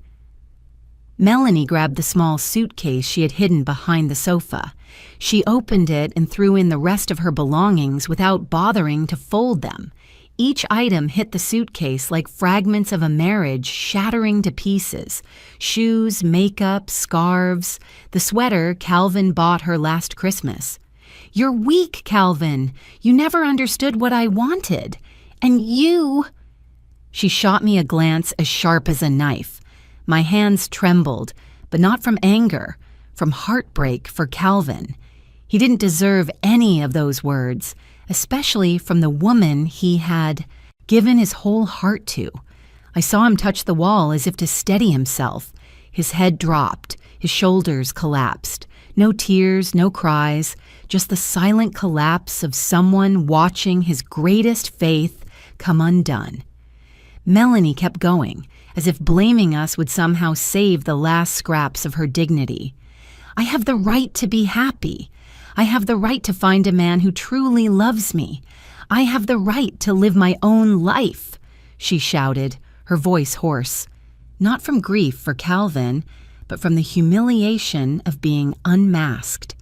Speaker 1: Melanie grabbed the small suitcase she had hidden behind the sofa. She opened it and threw in the rest of her belongings without bothering to fold them. Each item hit the suitcase like fragments of a marriage shattering to pieces. Shoes, makeup, scarves, the sweater Calvin bought her last Christmas. "You're weak, Calvin. You never understood what I wanted. And you—" She shot me a glance as sharp as a knife. My hands trembled, but not from anger, from heartbreak for Calvin. He didn't deserve any of those words, especially from the woman he had given his whole heart to. I saw him touch the wall as if to steady himself. His head dropped, his shoulders collapsed. No tears, no cries, just the silent collapse of someone watching his greatest faith come undone. Melanie kept going, as if blaming us would somehow save the last scraps of her dignity. "I have the right to be happy. I have the right to find a man who truly loves me. I have the right to live my own life," she shouted, her voice hoarse. Not from grief for Calvin, but from the humiliation of being unmasked.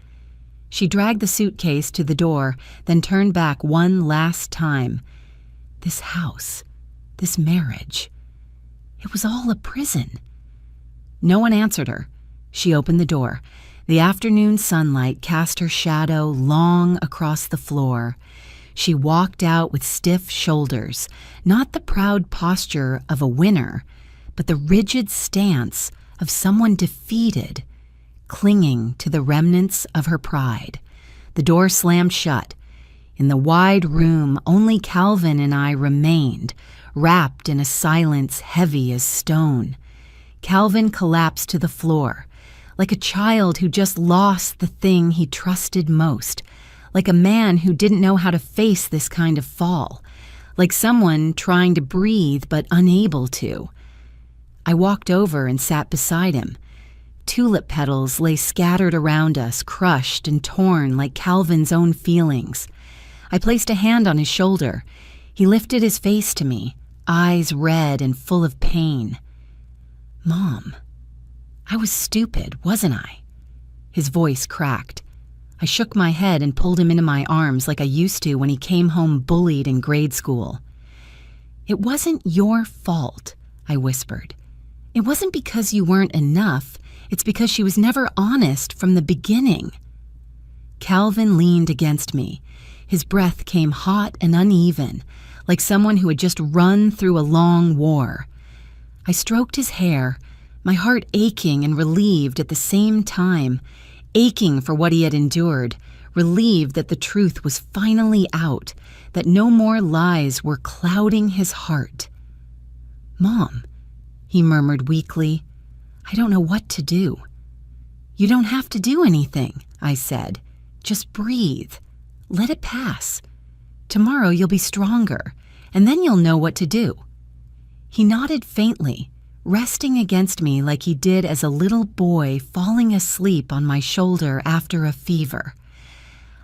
Speaker 1: She dragged the suitcase to the door, then turned back one last time. This house, this marriage, it was all a prison. No one answered her. She opened the door. The afternoon sunlight cast her shadow long across the floor. She walked out with stiff shoulders, not the proud posture of a winner, but the rigid stance of someone defeated, clinging to the remnants of her pride. The door slammed shut. In the wide room, only Calvin and I remained, wrapped in a silence heavy as stone. Calvin collapsed to the floor, like a child who just lost the thing he trusted most, like a man who didn't know how to face this kind of fall, like someone trying to breathe but unable to. I walked over and sat beside him. Tulip petals lay scattered around us, crushed and torn like Calvin's own feelings. I placed a hand on his shoulder. He lifted his face to me, eyes red and full of pain. "Mom, I was stupid, wasn't I?" His voice cracked. I shook my head and pulled him into my arms like I used to when he came home bullied in grade school. "It wasn't your fault," I whispered. "It wasn't because you weren't enough. It's because she was never honest from the beginning." Calvin leaned against me. His breath came hot and uneven, like someone who had just run through a long war. I stroked his hair, my heart aching and relieved at the same time, aching for what he had endured, relieved that the truth was finally out, that no more lies were clouding his heart. "Mom," he murmured weakly, "I don't know what to do." "You don't have to do anything," I said. "Just breathe. Let it pass. Tomorrow you'll be stronger, and then you'll know what to do." He nodded faintly, resting against me like he did as a little boy falling asleep on my shoulder after a fever.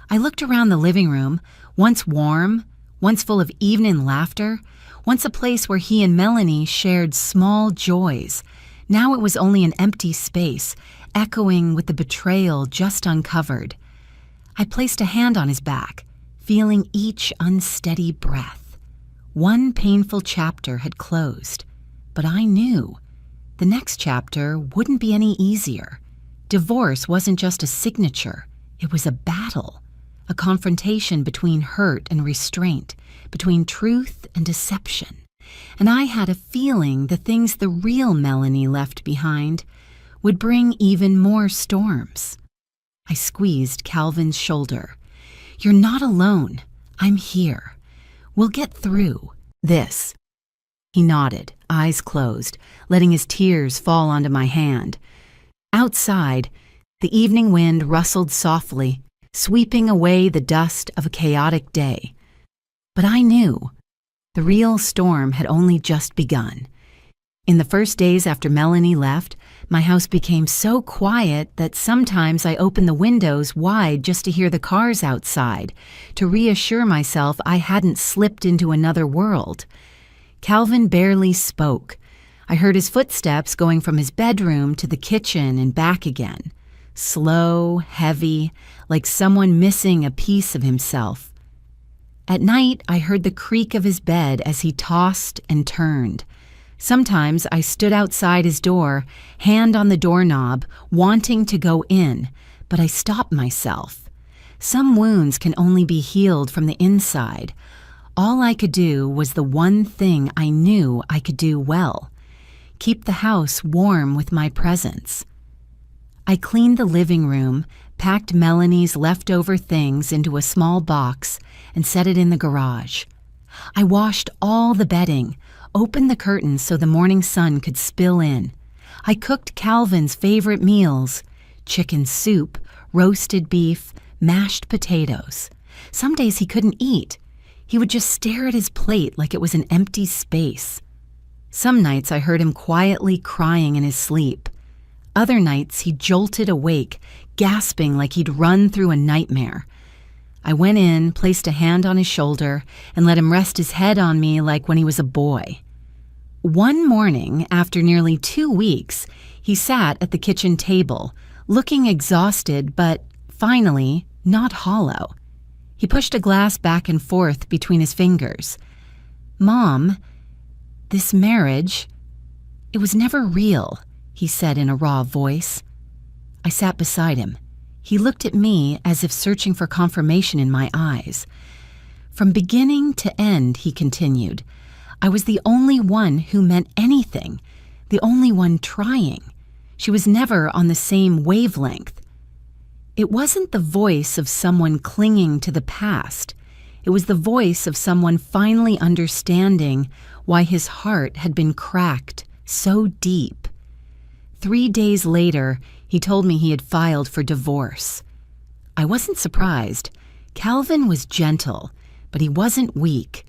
Speaker 1: I looked around the living room, once warm, once full of evening laughter, once a place where he and Melanie shared small joys. Now it was only an empty space, echoing with the betrayal just uncovered. I placed a hand on his back, feeling each unsteady breath. One painful chapter had closed, but I knew the next chapter wouldn't be any easier. Divorce wasn't just a signature, it was a battle, a confrontation between hurt and restraint, between truth and deception. And I had a feeling the things the real Melanie left behind would bring even more storms. I squeezed Calvin's shoulder. "You're not alone. I'm here. We'll get through this." He nodded, eyes closed, letting his tears fall onto my hand. Outside, the evening wind rustled softly, sweeping away the dust of a chaotic day. But I knew the real storm had only just begun. In the first days after Melanie left, My house became so quiet that sometimes I opened the windows wide just to hear the cars outside, to reassure myself I hadn't slipped into another world. Calvin barely spoke. I heard his footsteps going from his bedroom to the kitchen and back again. Slow, heavy, like someone missing a piece of himself. At night, I heard the creak of his bed as he tossed and turned. Sometimes I stood outside his door, hand on the doorknob, wanting to go in, but I stopped myself. Some wounds can only be healed from the inside. All I could do was the one thing I knew I could do well: keep the house warm with my presence. I cleaned the living room, packed Melanie's leftover things into a small box, and set it in the garage. I washed all the bedding, opened the curtains so the morning sun could spill in. I cooked Calvin's favorite meals: chicken soup, roasted beef, mashed potatoes. Some days he couldn't eat. He would just stare at his plate like it was an empty space. Some nights I heard him quietly crying in his sleep. Other nights he jolted awake, gasping like he'd run through a nightmare. I went in, placed a hand on his shoulder, and let him rest his head on me like when he was a boy. One morning, after nearly 2 weeks, he sat at the kitchen table, looking exhausted but, finally, not hollow. He pushed a glass back and forth between his fingers. "Mom, this marriage, it was never real," he said in a raw voice. I sat beside him. He looked at me as if searching for confirmation in my eyes. "From beginning to end," he continued, "I was the only one who meant anything, the only one trying. She was never on the same wavelength." It wasn't the voice of someone clinging to the past. It was the voice of someone finally understanding why his heart had been cracked so deep. 3 days later, he told me he had filed for divorce. I wasn't surprised. Calvin was gentle, but he wasn't weak.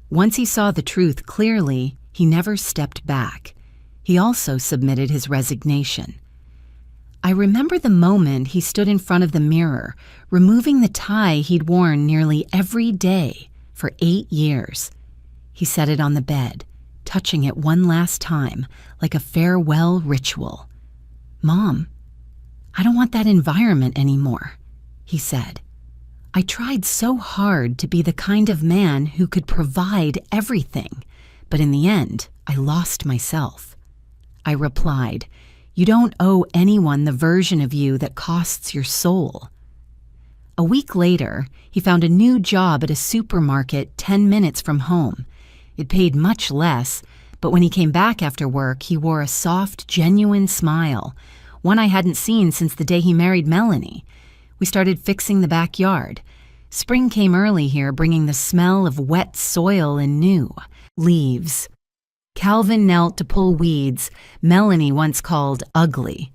Speaker 1: Once he saw the truth clearly, he never stepped back. He also submitted his resignation. I remember the moment he stood in front of the mirror, removing the tie he'd worn nearly every day for 8 years. He set it on the bed, touching it one last time, like a farewell ritual. "Mom, I don't want that environment anymore," he said. "I tried so hard to be the kind of man who could provide everything, but in the end, I lost myself." I replied, "You don't owe anyone the version of you that costs your soul." A week later, he found a new job at a supermarket 10 minutes from home. It paid much less, but when he came back after work, he wore a soft, genuine smile, one I hadn't seen since the day he married Melanie. We started fixing the backyard. Spring came early here, bringing the smell of wet soil and new leaves. Calvin knelt to pull weeds Melanie once called ugly.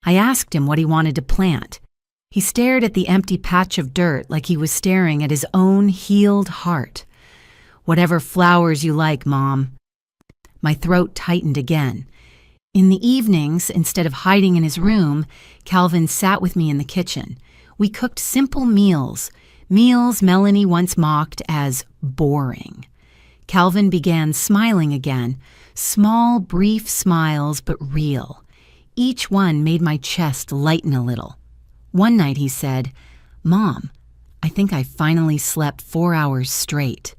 Speaker 1: I asked him what he wanted to plant. He stared at the empty patch of dirt like he was staring at his own healed heart. "Whatever flowers you like, Mom." My throat tightened again. In the evenings, instead of hiding in his room, Calvin sat with me in the kitchen. We cooked simple meals Melanie once mocked as boring. Calvin began smiling again, small, brief smiles, but real. Each one made my chest lighten a little. One night he said, "Mom, I think I finally slept 4 hours straight."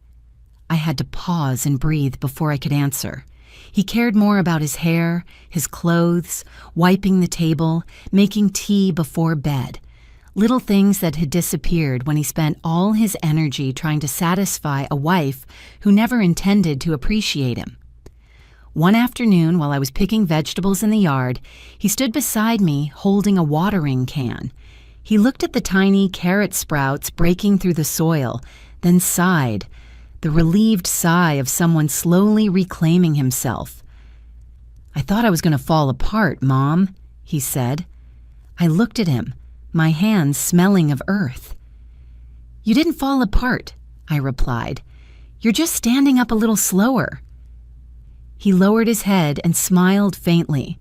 Speaker 1: I had to pause and breathe before I could answer. He cared more about his hair, his clothes, wiping the table, making tea before bed. Little things that had disappeared when he spent all his energy trying to satisfy a wife who never intended to appreciate him. One afternoon, while I was picking vegetables in the yard, he stood beside me holding a watering can. He looked at the tiny carrot sprouts breaking through the soil, then sighed, the relieved sigh of someone slowly reclaiming himself. "I thought I was going to fall apart, Mom," he said. I looked at him, my hands smelling of earth. "You didn't fall apart," I replied. "You're just standing up a little slower." He lowered his head and smiled faintly.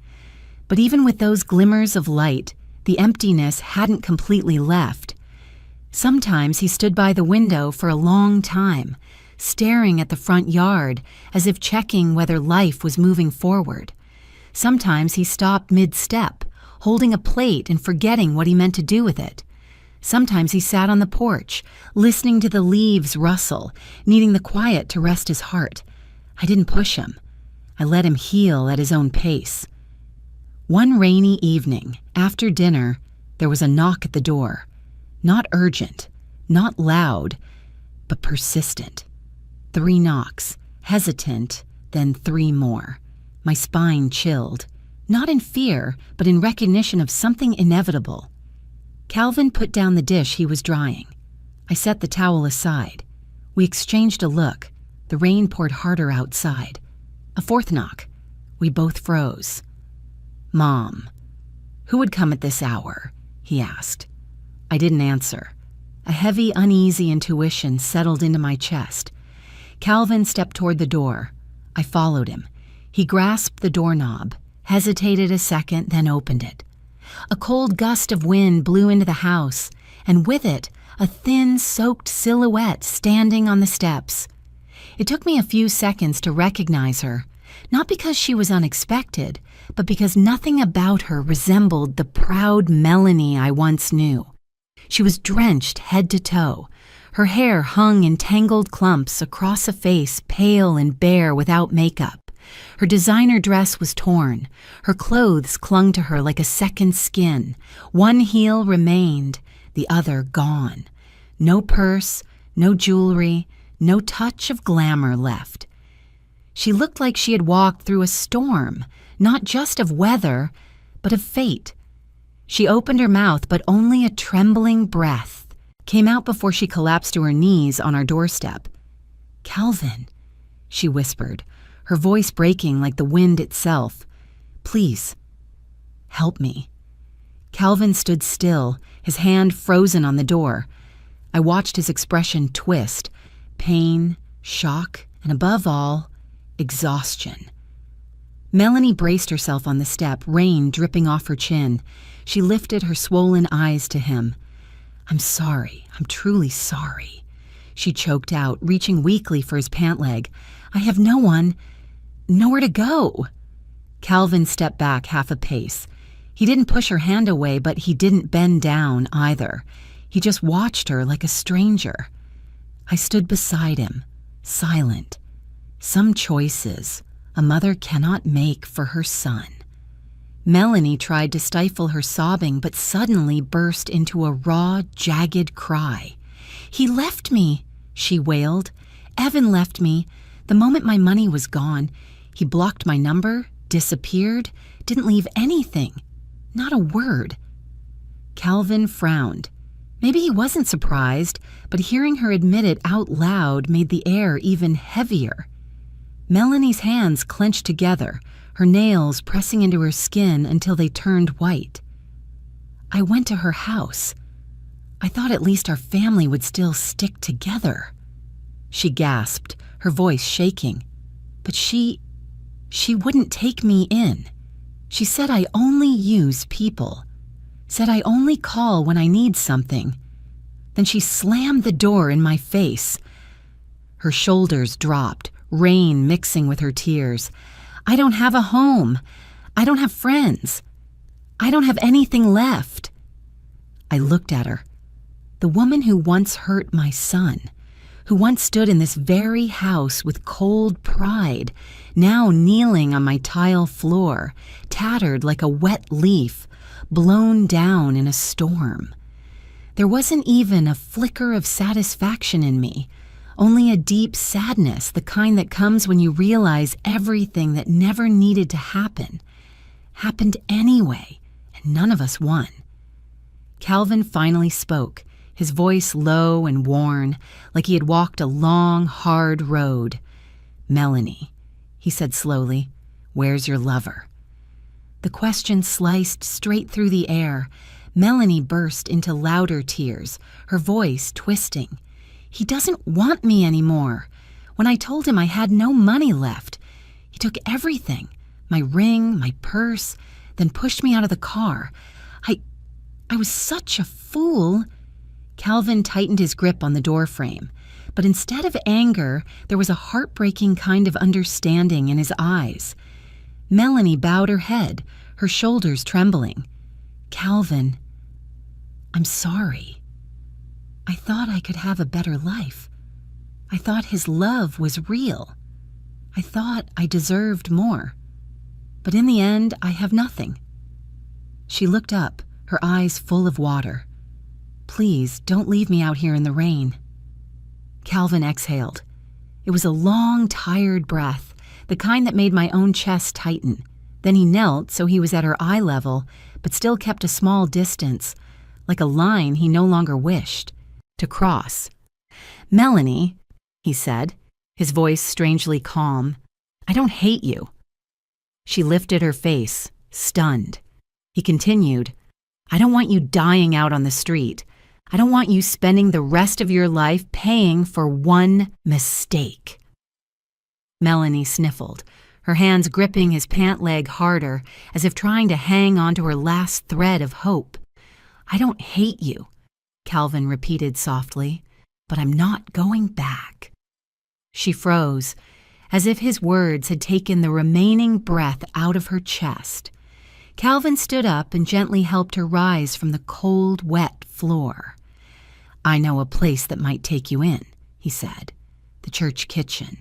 Speaker 1: But even with those glimmers of light, the emptiness hadn't completely left. Sometimes he stood by the window for a long time, staring at the front yard as if checking whether life was moving forward. Sometimes he stopped mid-step, holding a plate and forgetting what he meant to do with it. Sometimes he sat on the porch, listening to the leaves rustle, needing the quiet to rest his heart. I didn't push him. I let him heal at his own pace. One rainy evening, after dinner, there was a knock at the door. Not urgent, not loud, but persistent. 3 knocks, hesitant, then 3 more. My spine chilled, not in fear, but in recognition of something inevitable. Calvin put down the dish he was drying. I set the towel aside. We exchanged a look. The rain poured harder outside. A 4th knock. We both froze. "Mom, who would come at this hour?" he asked. I didn't answer. A heavy, uneasy intuition settled into my chest. Calvin stepped toward the door. I followed him. He grasped the doorknob, hesitated a second, then opened it. A cold gust of wind blew into the house, and with it, a thin, soaked silhouette standing on the steps. It took me a few seconds to recognize her, not because she was unexpected, but because nothing about her resembled the proud Melanie I once knew. She was drenched head to toe. Her hair hung in tangled clumps across a face pale and bare without makeup. Her designer dress was torn. Her clothes clung to her like a second skin. One heel remained, the other gone. No purse, no jewelry, no touch of glamour left. She looked like she had walked through a storm, not just of weather, but of fate. She opened her mouth, but only a trembling breath came out before she collapsed to her knees on our doorstep. "Calvin," she whispered, her voice breaking like the wind itself. "Please, help me." Calvin stood still, his hand frozen on the door. I watched his expression twist, pain, shock, and above all, exhaustion. Melanie braced herself on the step, rain dripping off her chin. She lifted her swollen eyes to him. "I'm sorry. I'm truly sorry," she choked out, reaching weakly for his pant leg. "I have nowhere to go." Calvin stepped back half a pace. He didn't push her hand away, but he didn't bend down either. He just watched her like a stranger. I stood beside him, silent. Some choices a mother cannot make for her son. Melanie tried to stifle her sobbing, but suddenly burst into a raw, jagged cry. "He left me," she wailed. "Evan left me. The moment my money was gone, he blocked my number, disappeared, didn't leave anything. Not a word." Calvin frowned. Maybe he wasn't surprised, but hearing her admit it out loud made the air even heavier. Melanie's hands clenched together, her nails pressing into her skin until they turned white. "I went to her house. I thought at least our family would still stick together." She gasped, her voice shaking. "But she wouldn't take me in. She said I only use people. Said I only call when I need something. Then she slammed the door in my face." Her shoulders dropped, rain mixing with her tears. "I don't have a home. I don't have friends. I don't have anything left." I looked at her. The woman who once hurt my son, who once stood in this very house with cold pride, now kneeling on my tile floor, tattered like a wet leaf, blown down in a storm. There wasn't even a flicker of satisfaction in me, only a deep sadness, the kind that comes when you realize everything that never needed to happen happened anyway, and none of us won. Calvin finally spoke, his voice low and worn, like he had walked a long, hard road. "Melanie," he said slowly, "where's your lover?" The question sliced straight through the air. Melanie burst into louder tears, her voice twisting. "He doesn't want me anymore. When I told him I had no money left, he took everything, my ring, my purse, then pushed me out of the car. I was such a fool. Calvin tightened his grip on the doorframe, but instead of anger, there was a heartbreaking kind of understanding in his eyes. Melanie bowed her head, her shoulders trembling. Calvin, I'm sorry. I thought I could have a better life. I thought his love was real. I thought I deserved more. But in the end, I have nothing. She looked up, her eyes full of water. Please, don't leave me out here in the rain. Calvin exhaled. It was a long, tired breath, the kind that made my own chest tighten. Then he knelt so he was at her eye level, but still kept a small distance, like a line he no longer wished to cross. Melanie, he said, his voice strangely calm, I don't hate you. She lifted her face, stunned. He continued, I don't want you dying out on the street. I don't want you spending the rest of your life paying for one mistake. Melanie sniffled, her hands gripping his pant leg harder, as if trying to hang onto her last thread of hope. I don't hate you, Calvin repeated softly, but I'm not going back. She froze, as if his words had taken the remaining breath out of her chest. Calvin stood up and gently helped her rise from the cold, wet floor. I know a place that might take you in, he said. The church kitchen.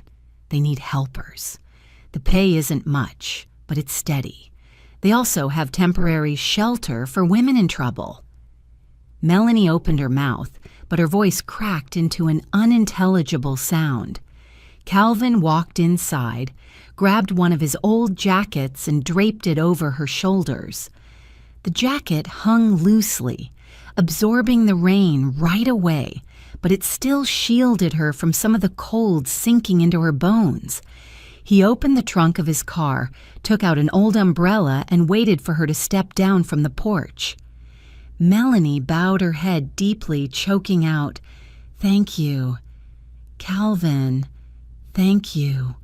Speaker 1: They need helpers. The pay isn't much, but it's steady. They also have temporary shelter for women in trouble. Melanie opened her mouth, but her voice cracked into an unintelligible sound. Calvin walked inside, grabbed one of his old jackets and draped it over her shoulders. The jacket hung loosely, absorbing the rain right away, but it still shielded her from some of the cold sinking into her bones. He opened the trunk of his car, took out an old umbrella, and waited for her to step down from the porch. Melanie bowed her head deeply, choking out, Thank you. Calvin, thank you.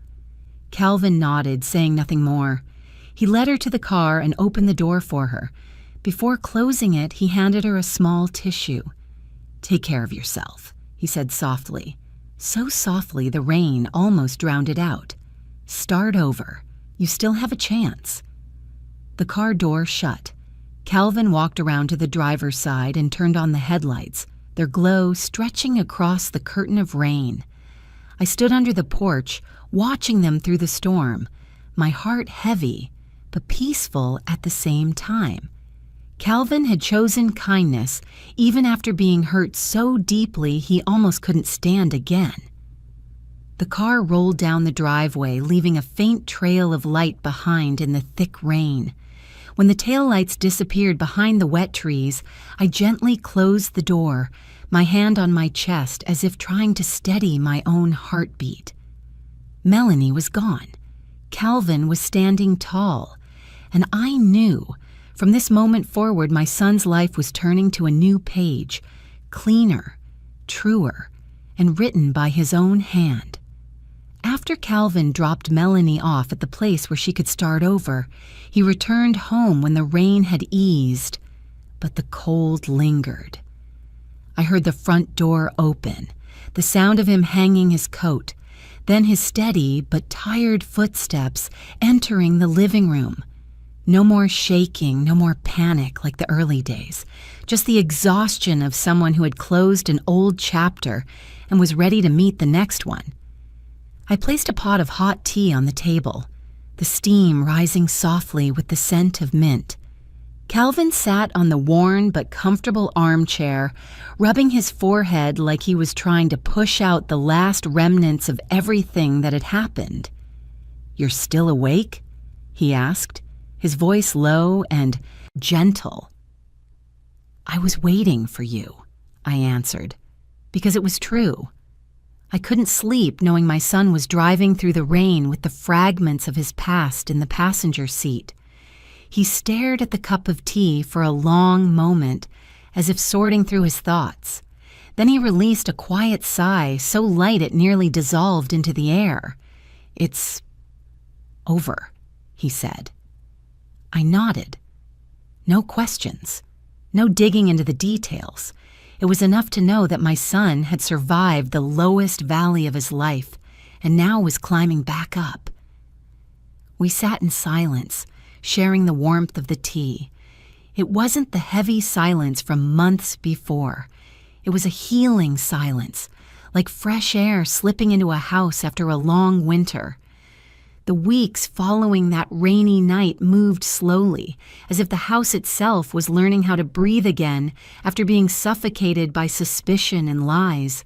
Speaker 1: Calvin nodded, saying nothing more. He led her to the car and opened the door for her. Before closing it, he handed her a small tissue. Take care of yourself, he said softly. So softly the rain almost drowned it out. Start over. You still have a chance. The car door shut. Calvin walked around to the driver's side and turned on the headlights, their glow stretching across the curtain of rain. I stood under the porch, watching them through the storm, my heart heavy, but peaceful at the same time. Calvin had chosen kindness, even after being hurt so deeply he almost couldn't stand again. The car rolled down the driveway, leaving a faint trail of light behind in the thick rain. When the taillights disappeared behind the wet trees, I gently closed the door, my hand on my chest as if trying to steady my own heartbeat. Melanie was gone. Calvin was standing tall, and I knew from this moment forward my son's life was turning to a new page, cleaner, truer, and written by his own hand. After Calvin dropped Melanie off at the place where she could start over, he returned home when the rain had eased, but the cold lingered. I heard the front door open, the sound of him hanging his coat, then his steady but tired footsteps entering the living room. No more shaking, no more panic like the early days, just the exhaustion of someone who had closed an old chapter and was ready to meet the next one. I placed a pot of hot tea on the table, the steam rising softly with the scent of mint. Calvin sat on the worn but comfortable armchair, rubbing his forehead like he was trying to push out the last remnants of everything that had happened. "You're still awake?" he asked, his voice low and gentle. "I was waiting for you," I answered, because it was true. I couldn't sleep knowing my son was driving through the rain with the fragments of his past in the passenger seat. He stared at the cup of tea for a long moment, as if sorting through his thoughts. Then he released a quiet sigh so light it nearly dissolved into the air. "It's over," he said. I nodded, No questions. No digging into the details. It was enough to know that my son had survived the lowest valley of his life and now was climbing back up. We sat in silence, sharing the warmth of the tea. It wasn't the heavy silence from months before. It was a healing silence, like fresh air slipping into a house after a long winter. The weeks following that rainy night moved slowly, as if the house itself was learning how to breathe again after being suffocated by suspicion and lies.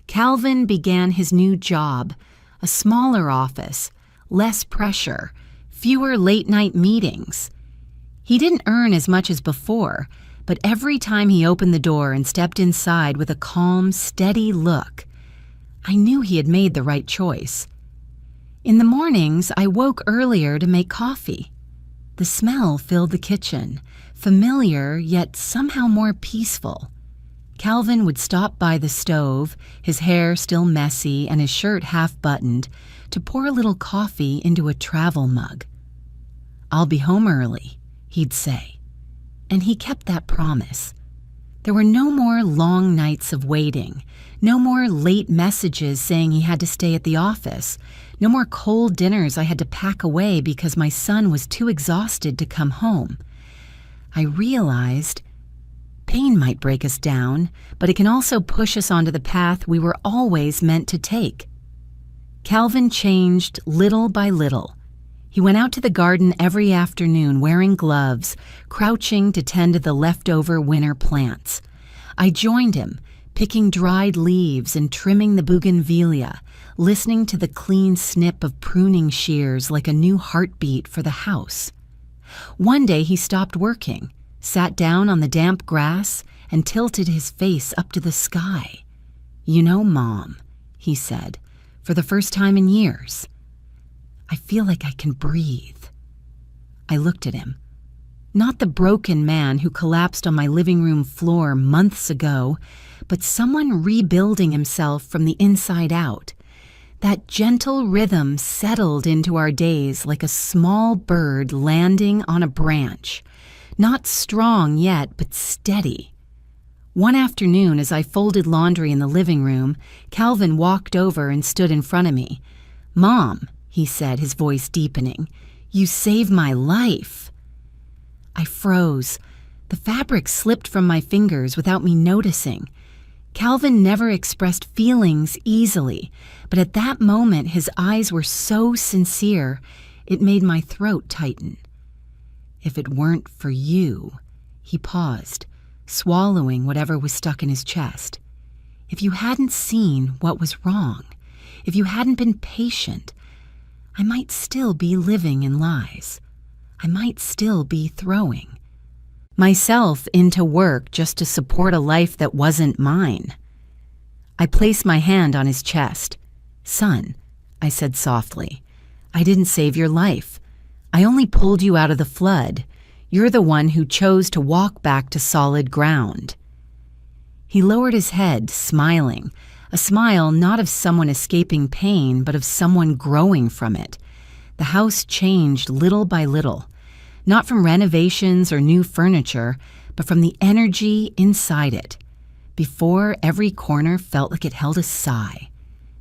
Speaker 1: Calvin began his new job, a smaller office, less pressure, fewer late-night meetings. He didn't earn as much as before, but every time he opened the door and stepped inside with a calm, steady look, I knew he had made the right choice. In the mornings, I woke earlier to make coffee. The smell filled the kitchen, familiar yet somehow more peaceful. Calvin would stop by the stove, his hair still messy and his shirt half-buttoned, to pour a little coffee into a travel mug. "I'll be home early," he'd say. And he kept that promise. There were no more long nights of waiting, no more late messages saying he had to stay at the office, no more cold dinners I had to pack away because my son was too exhausted to come home. I realized pain might break us down, but it can also push us onto the path we were always meant to take. Calvin changed little by little. He went out to the garden every afternoon wearing gloves, crouching to tend to the leftover winter plants. I joined him, picking dried leaves and trimming the bougainvillea, listening to the clean snip of pruning shears like a new heartbeat for the house. One day he stopped working, sat down on the damp grass, and tilted his face up to the sky. "You know, Mom," he said, for the first time in years, "I feel like I can breathe." I looked at him. Not the broken man who collapsed on my living room floor months ago, but someone rebuilding himself from the inside out. That gentle rhythm settled into our days like a small bird landing on a branch. Not strong yet, but steady. One afternoon, as I folded laundry in the living room, Calvin walked over and stood in front of me. "Mom," he said, his voice deepening, "you saved my life." I froze. The fabric slipped from my fingers without me noticing. Calvin never expressed feelings easily, but at that moment his eyes were so sincere, it made my throat tighten. "If it weren't for you," he paused, swallowing whatever was stuck in his chest. "If you hadn't seen what was wrong, if you hadn't been patient, I might still be living in lies. I might still be throwing myself into work just to support a life that wasn't mine." I placed my hand on his chest. "Son," I said softly, "I didn't save your life. I only pulled you out of the flood. You're the one who chose to walk back to solid ground." He lowered his head, smiling, a smile not of someone escaping pain, but of someone growing from it. The house changed little by little, not from renovations or new furniture, but from the energy inside it. Before, every corner felt like it held a sigh.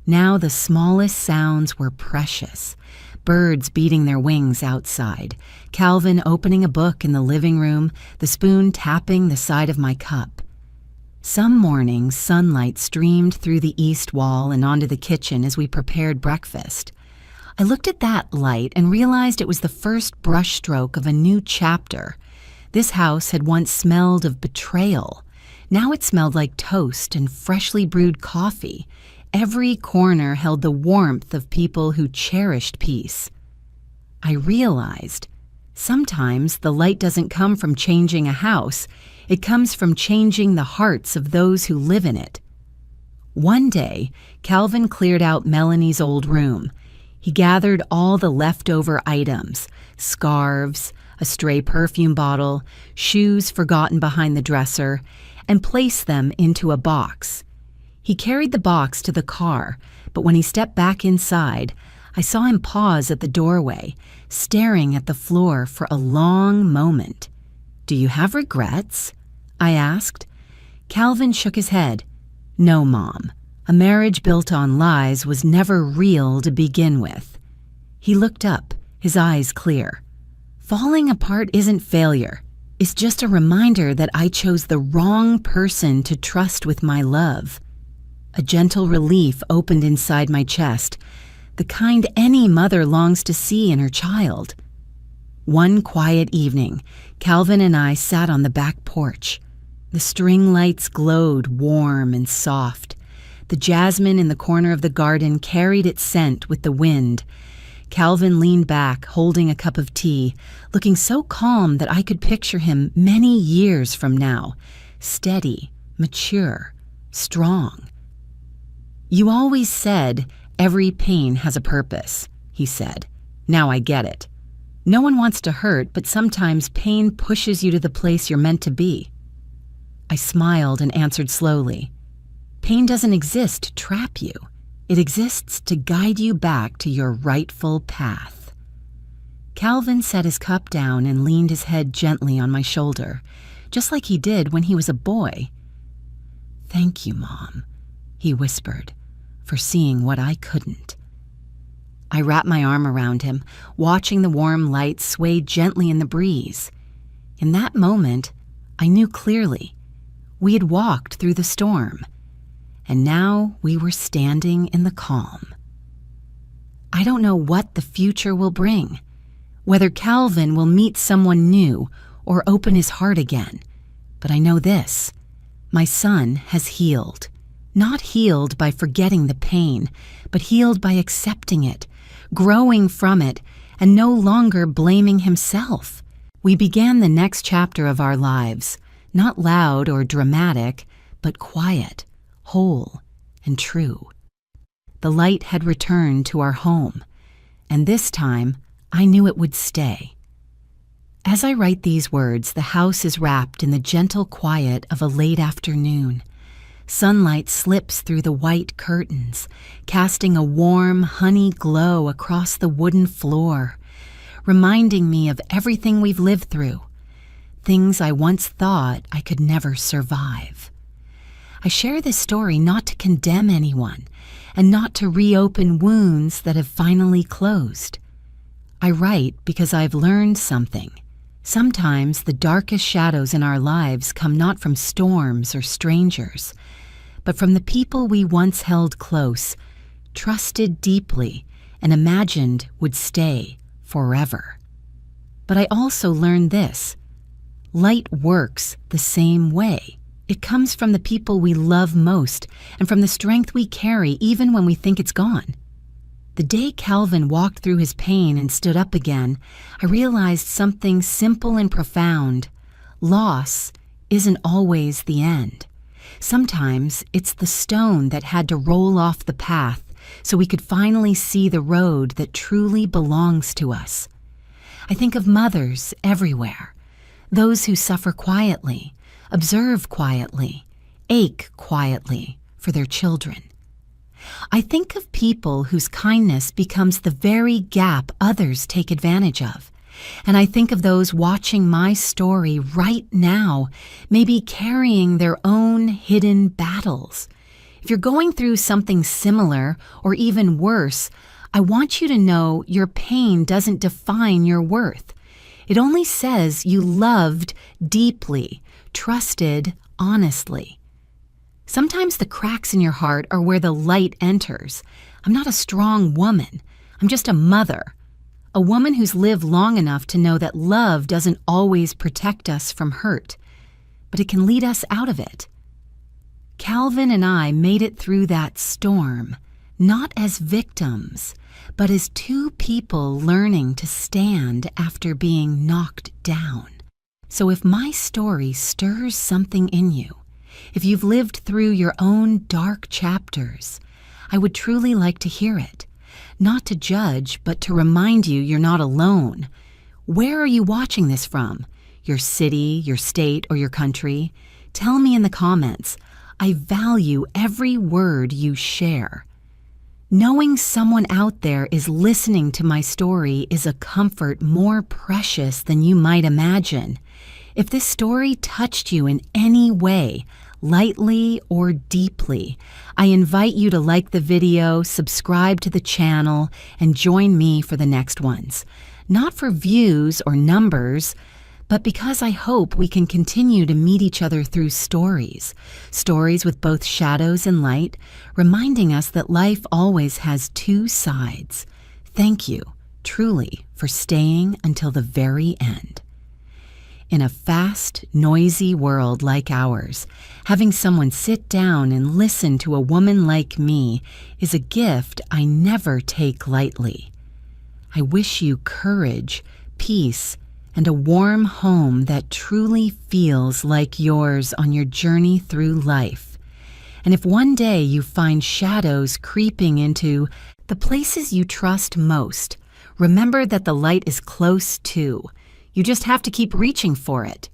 Speaker 1: Now the smallest sounds were precious. Birds beating their wings outside, Calvin opening a book in the living room, the spoon tapping the side of my cup. Some mornings, sunlight streamed through the east wall and onto the kitchen as we prepared breakfast. I looked at that light and realized it was the first brushstroke of a new chapter. This house had once smelled of betrayal. Now it smelled like toast and freshly brewed coffee. Every corner held the warmth of people who cherished peace. I realized sometimes the light doesn't come from changing a house. It comes from changing the hearts of those who live in it. One day, Calvin cleared out Melanie's old room. He gathered all the leftover items, scarves, a stray perfume bottle, shoes forgotten behind the dresser, and placed them into a box. He carried the box to the car, but when he stepped back inside, I saw him pause at the doorway, staring at the floor for a long moment. "Do you have regrets?" I asked. Calvin shook his head. "No, Mom. A marriage built on lies was never real to begin with." He looked up, his eyes clear. "Falling apart isn't failure. It's just a reminder that I chose the wrong person to trust with my love." A gentle relief opened inside my chest, the kind any mother longs to see in her child. One quiet evening, Calvin and I sat on the back porch. The string lights glowed warm and soft. The jasmine in the corner of the garden carried its scent with the wind. Calvin leaned back, holding a cup of tea, looking so calm that I could picture him many years from now, steady, mature, strong. "You always said every pain has a purpose," he said. "Now I get it. No one wants to hurt, but sometimes pain pushes you to the place you're meant to be." I smiled and answered slowly. "Pain doesn't exist to trap you. It exists to guide you back to your rightful path." Calvin set his cup down and leaned his head gently on my shoulder, just like he did when he was a boy. "Thank you, Mom," he whispered, "for seeing what I couldn't." I wrapped my arm around him, watching the warm light sway gently in the breeze. In that moment, I knew clearly. We had walked through the storm, and now we were standing in the calm. I don't know what the future will bring, whether Calvin will meet someone new or open his heart again, but I know this: my son has healed. Not healed by forgetting the pain, but healed by accepting it, growing from it, and no longer blaming himself. We began the next chapter of our lives, not loud or dramatic, but quiet, whole, and true. The light had returned to our home, and this time I knew it would stay. As I write these words, the house is wrapped in the gentle quiet of a late afternoon. Sunlight slips through the white curtains, casting a warm, honey glow across the wooden floor, reminding me of everything we've lived through, things I once thought I could never survive. I share this story not to condemn anyone and not to reopen wounds that have finally closed. I write because I've learned something. Sometimes the darkest shadows in our lives come not from storms or strangers, but from the people we once held close, trusted deeply, and imagined would stay forever. But I also learned this: light works the same way. It comes from the people we love most and from the strength we carry even when we think it's gone. The day Calvin walked through his pain and stood up again, I realized something simple and profound. Loss isn't always the end. Sometimes it's the stone that had to roll off the path so we could finally see the road that truly belongs to us. I think of mothers everywhere, those who suffer quietly, observe quietly, ache quietly for their children. I think of people whose kindness becomes the very gap others take advantage of. And I think of those watching my story right now, maybe carrying their own hidden battles. If you're going through something similar or even worse, I want you to know your pain doesn't define your worth. It only says you loved deeply, trusted honestly. Sometimes the cracks in your heart are where the light enters. I'm not a strong woman. I'm just a mother. A woman who's lived long enough to know that love doesn't always protect us from hurt, but it can lead us out of it. Calvin and I made it through that storm, not as victims, but as two people learning to stand after being knocked down. So if my story stirs something in you, if you've lived through your own dark chapters, I would truly like to hear it. Not to judge, but to remind you you're not alone. Where are you watching this from? Your city, your state, or your country? Tell me in the comments. I value every word you share. Knowing someone out there is listening to my story is a comfort more precious than you might imagine. If this story touched you in any way, lightly or deeply, I invite you to like the video, subscribe to the channel, and join me for the next ones. Not for views or numbers, but because I hope we can continue to meet each other through stories. Stories with both shadows and light, reminding us that life always has two sides. Thank you, truly, for staying until the very end. In a fast, noisy world like ours, having someone sit down and listen to a woman like me is a gift I never take lightly. I wish you courage, peace, and a warm home that truly feels like yours on your journey through life. And if one day you find shadows creeping into the places you trust most, remember that the light is close too. You just have to keep reaching for it.